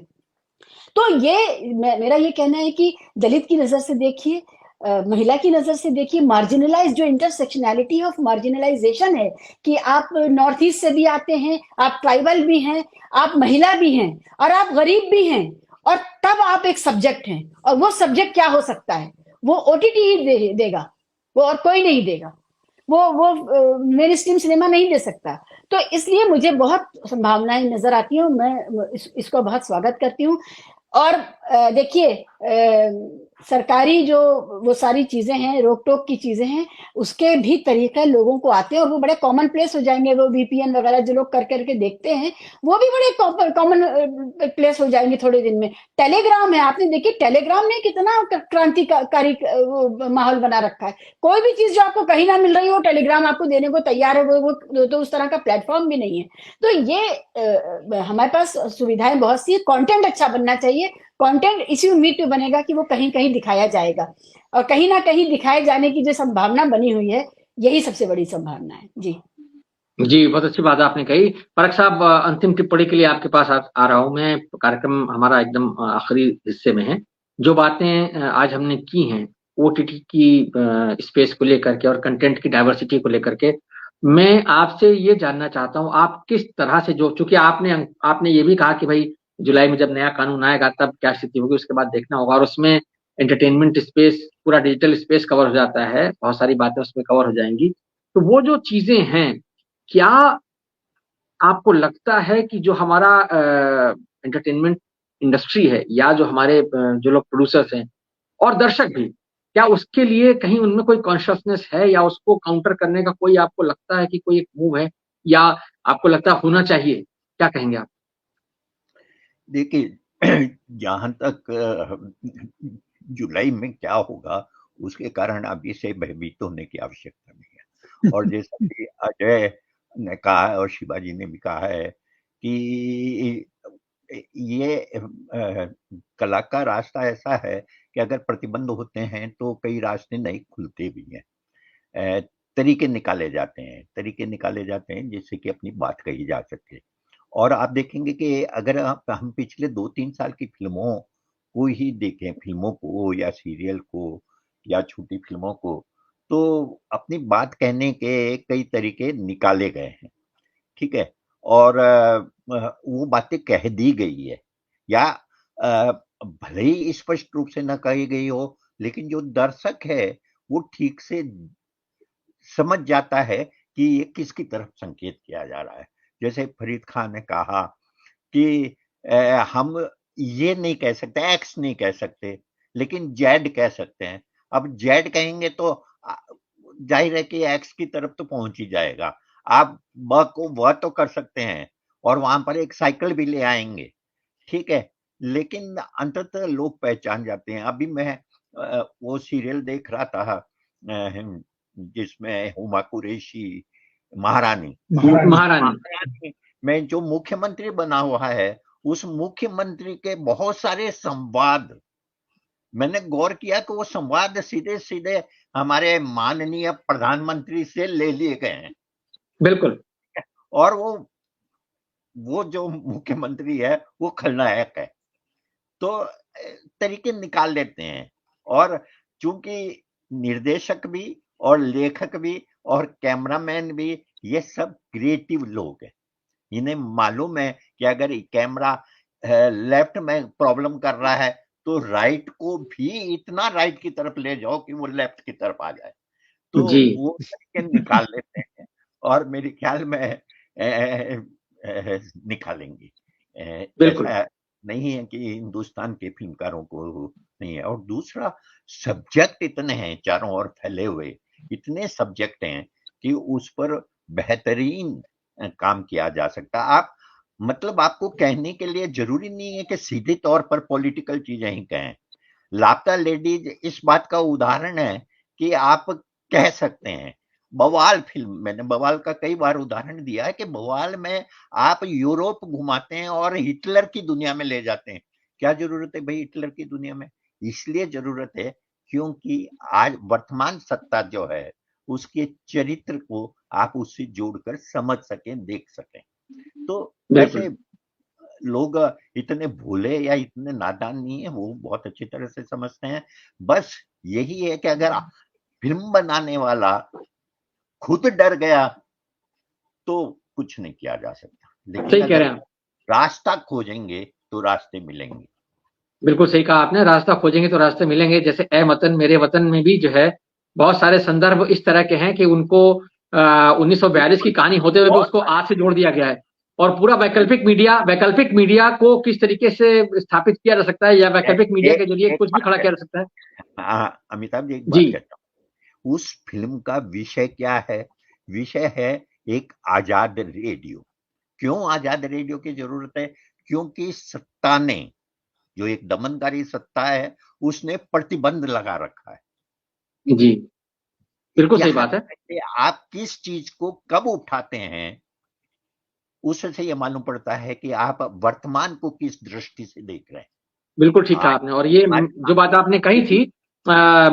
तो ये मेरा ये कहना है कि दलित की नजर से देखिए, महिला की नजर से देखिए, मार्जिनलाइज जो इंटरसेक्शनैलिटी ऑफ मार्जिनलाइजेशन है कि आप नॉर्थ ईस्ट से भी आते हैं, आप ट्राइबल भी हैं, आप महिला भी हैं और आप गरीब भी हैं, और तब आप एक सब्जेक्ट हैं, और वो सब्जेक्ट क्या हो सकता है? वो OTT ही देगा, वो और कोई नहीं देगा, वो मेन स्ट्रीम सिनेमा नहीं दे सकता। तो इसलिए मुझे बहुत संभावनाएं नजर आती हैं, मैं इसको बहुत स्वागत करती हूँ। और देखिए, सरकारी जो वो सारी चीजें हैं, रोक टोक की चीजें हैं, उसके भी तरीके लोगों को आते हैं और वो बड़े कॉमन प्लेस हो जाएंगे। वो VPN वगैरह जो लोग कर करके देखते हैं वो भी बड़े कॉमन प्लेस हो जाएंगे थोड़े दिन में। टेलीग्राम है, आपने देखिए टेलीग्राम ने कितना क्रांतिकारी माहौल बना रखा है। कोई भी चीज जो आपको कहीं ना मिल रही हो, टेलीग्राम आपको देने को तैयार है। वो तो उस तरह का प्लेटफॉर्म भी नहीं है। तो ये हमारे पास सुविधाएं बहुत सी, कंटेंट अच्छा बनना चाहिए। कंटेंट इसी उम्मीद पे बनेगा कि वो कहीं कहीं दिखाया जाएगा, और कहीं ना कहीं दिखाए जाने की जो संभावना बनी हुई है, यही सबसे बड़ी संभावना है। जी जी, बहुत अच्छी बात आपने कही। परख साहब, अंतिम टिप्पणी के लिए आपके पास आ रहा हूँ मैं। कार्यक्रम हमारा एकदम आखिरी हिस्से में है। जो बातें आज हमने की हैं ओटीटी की स्पेस को लेकर के और कंटेंट की डाइवर्सिटी को लेकर के, मैं आपसे ये जानना चाहता हूँ, आप किस तरह से, जो चूंकि आपने ये भी कहा कि भाई जुलाई में जब नया कानून आएगा तब क्या स्थिति होगी उसके बाद देखना होगा, और उसमें एंटरटेनमेंट स्पेस, पूरा डिजिटल स्पेस कवर हो जाता है, बहुत सारी बातें उसमें कवर हो जाएंगी। तो वो जो चीजें हैं, क्या आपको लगता है कि जो हमारा एंटरटेनमेंट इंडस्ट्री है, या जो हमारे जो लोग प्रोड्यूसर्स हैं और दर्शक भी, क्या उसके लिए कहीं उनमें कोई कॉन्शियसनेस है, या उसको काउंटर करने का कोई आपको लगता है कि कोई एक मूव है, या आपको लगता है होना चाहिए? क्या कहेंगे आप? देखिए, जहां तक जुलाई में क्या होगा उसके कारण अभी से भयभीत होने की आवश्यकता नहीं है। और जैसा कि अजय ने कहा है और शिवाजी ने भी कहा है कि ये कला का रास्ता ऐसा है कि अगर प्रतिबंध होते हैं तो कई रास्ते नहीं खुलते भी हैं। तरीके निकाले जाते हैं, जिससे कि अपनी बात कही जा सके। और आप देखेंगे कि अगर हम पिछले 2-3 साल की फिल्मों को ही देखें, फिल्मों को या सीरियल को या छोटी फिल्मों को, तो अपनी बात कहने के कई तरीके निकाले गए हैं, ठीक है? और वो बातें कह दी गई है, या भले ही स्पष्ट रूप से ना कही गई हो, लेकिन जो दर्शक है वो ठीक से समझ जाता है कि ये किसकी तरफ संकेत किया जा रहा है। जैसे फरीद खान ने कहा कि हम ये नहीं कह सकते, एक्स नहीं कह सकते, लेकिन जेड कह सकते हैं। अब जेड कहेंगे तो जाहिर है कि एक्स की तरफ तो पहुंच ही जाएगा। आप ब को व तो कर सकते हैं और वहां पर एक साइकिल भी ले आएंगे, ठीक है? लेकिन अंततः लोग पहचान जाते हैं। अभी मैं वो सीरियल देख रहा था जिसमें हुमा कुरैशी, महारानी। महारानी। में जो मुख्यमंत्री बना हुआ है, उस मुख्यमंत्री के बहुत सारे संवाद मैंने गौर किया कि वो संवाद सीधे-सीधे हमारे माननीय प्रधानमंत्री से ले लिए गए हैं। बिल्कुल। और वो जो मुख्यमंत्री है वो खलनायक है। तो तरीके निकाल लेते हैं। और चूंकि निर्देशक भी और लेखक भी और कैमरामैन भी ये सब क्रिएटिव लोग हैं। इन्हें मालूम है कि अगर कैमरा लेफ्ट में प्रॉब्लम कर रहा है तो राइट को भी इतना राइट की तरफ ले जाओ कि वो लेफ्ट की तरफ आ जाए। तो जी। वो तरीके निकाल लेते हैं और मेरे ख्याल में निकालेंगे। बिल्कुल। ऐसा नहीं है कि हिंदुस्तान के फिल्मकारों को नहीं है। और दूसरा, सब्जेक्ट इतने हैं चारों ओर फैले हुए, इतने सब्जेक्ट हैं कि उस पर बेहतरीन काम किया जा सकता है। आप मतलब आपको कहने के लिए जरूरी नहीं है कि सीधे तौर पर पॉलिटिकल चीजें ही कहें। लापता लेडीज इस बात का उदाहरण है कि आप कह सकते हैं। बवाल फिल्म, मैंने बवाल का कई बार उदाहरण दिया है कि बवाल में आप यूरोप घुमाते हैं और हिटलर की दुनिया में ले जाते हैं। क्या जरूरत है भाई हिटलर की दुनिया में? इसलिए जरूरत है क्योंकि आज वर्तमान सत्ता जो है उसके चरित्र को आप उससे जोड़कर समझ सकें, देख सकें। तो वैसे लोग इतने भोले या इतने नादान नहीं है, वो बहुत अच्छी तरह से समझते हैं। बस यही है कि अगर फिल्म बनाने वाला खुद डर गया तो कुछ नहीं किया जा सकता। लेकिन सही कह रहे अगर हैं आप। रास्ता खोजेंगे तो रास्ते मिलेंगे। बिल्कुल सही कहा आपने, रास्ता खोजेंगे तो रास्ते मिलेंगे। जैसे ए वतन मेरे वतन में भी जो है बहुत सारे संदर्भ इस तरह के हैं कि उनको 1942 की कहानी होते हुए भी उसको आज से जोड़ दिया गया है। और पूरा वैकल्पिक मीडिया को किस तरीके से स्थापित किया जा सकता है, या वैकल्पिक मीडिया के जरिए एक कुछ भी बात खड़ा है, किया जा सकता है। हाँ अमिताभ जी, एक जी। बात कहता हूँ, उस फिल्म का विषय क्या है? विषय है एक आजाद रेडियो। क्यों आजाद रेडियो की जरूरत है? क्योंकि सत्ता ने, जो एक दमनकारी सत्ता है, उसने प्रतिबंध लगा रखा है। जी, बिल्कुल सही यहाँ बात है। से आप किस चीज को कब उठाते हैं उससे ये मालूम पड़ता है कि आप वर्तमान को किस दृष्टि से देख रहे हैं। बिल्कुल ठीक कहा आज आपने। और ये आज जो बात आपने कही थी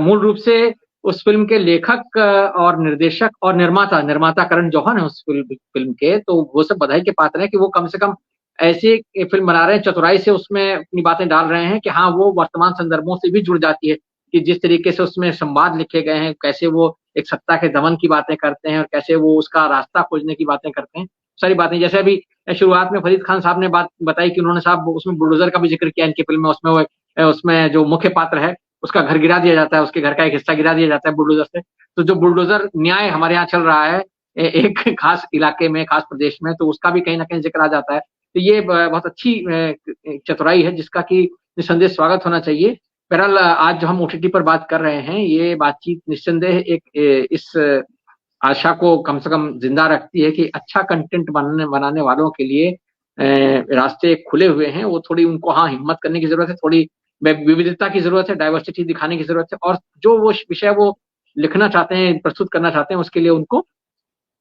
मूल रूप से उस फिल्म के लेखक और निर्देशक और निर्माता करण जौहर है उस फिल्म के, तो वो सब बधाई के पात्र हैं कि वो कम से कम ऐसी फिल्म बना रहे हैं, चतुराई से उसमें अपनी बातें डाल रहे हैं कि हाँ, वो वर्तमान संदर्भों से भी जुड़ जाती है, कि जिस तरीके से उसमें संवाद लिखे गए हैं, कैसे वो एक सत्ता के दमन की बातें करते हैं और कैसे वो उसका रास्ता खोजने की बातें करते हैं। सारी बातें जैसे अभी शुरुआत में फरीद खान साहब ने बात बताई कि उन्होंने साहब उसमें बुलडोजर का भी जिक्र किया इनकी फिल्म में। उसमें वो उसमें जो मुख्य पात्र है उसका घर गिरा दिया जाता है, उसके घर का एक हिस्सा गिरा दिया जाता है बुलडोजर से। तो जो बुलडोजर न्याय हमारे यहाँ चल रहा है एक खास इलाके में, खास प्रदेश में, तो उसका भी कहीं ना कहीं जिक्र आ जाता है। तो ये बहुत अच्छी चतुराई है जिसका कि निस्संदेह स्वागत होना चाहिए। बहरहाल आज जो हम ओटीटी पर बात कर रहे हैं, ये बातचीत निस्संदेह एक इस आशा को कम से कम जिंदा रखती है कि अच्छा कंटेंट बनाने वालों के लिए रास्ते खुले हुए हैं। वो थोड़ी उनको हाँ हिम्मत करने की जरूरत है, थोड़ी विविधता की जरूरत है, डाइवर्सिटी दिखाने की जरूरत है, और जो वो विषय वो लिखना चाहते हैं, प्रस्तुत करना चाहते हैं, उसके लिए उनको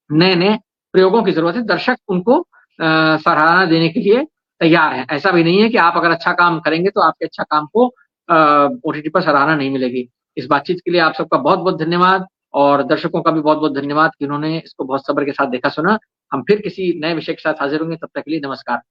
नए नए प्रयोगों की जरूरत है। दर्शक उनको सराहना देने के लिए तैयार है। ऐसा भी नहीं है कि आप अगर अच्छा काम करेंगे तो आपके अच्छा काम को ओटीटी पर सराहना नहीं मिलेगी। इस बातचीत के लिए आप सबका बहुत बहुत धन्यवाद, और दर्शकों का भी बहुत बहुत धन्यवाद कि उन्होंने इसको बहुत सब्र के साथ देखा सुना। हम फिर किसी नए विषय के साथ हाजिर होंगे, तब तक के लिए नमस्कार।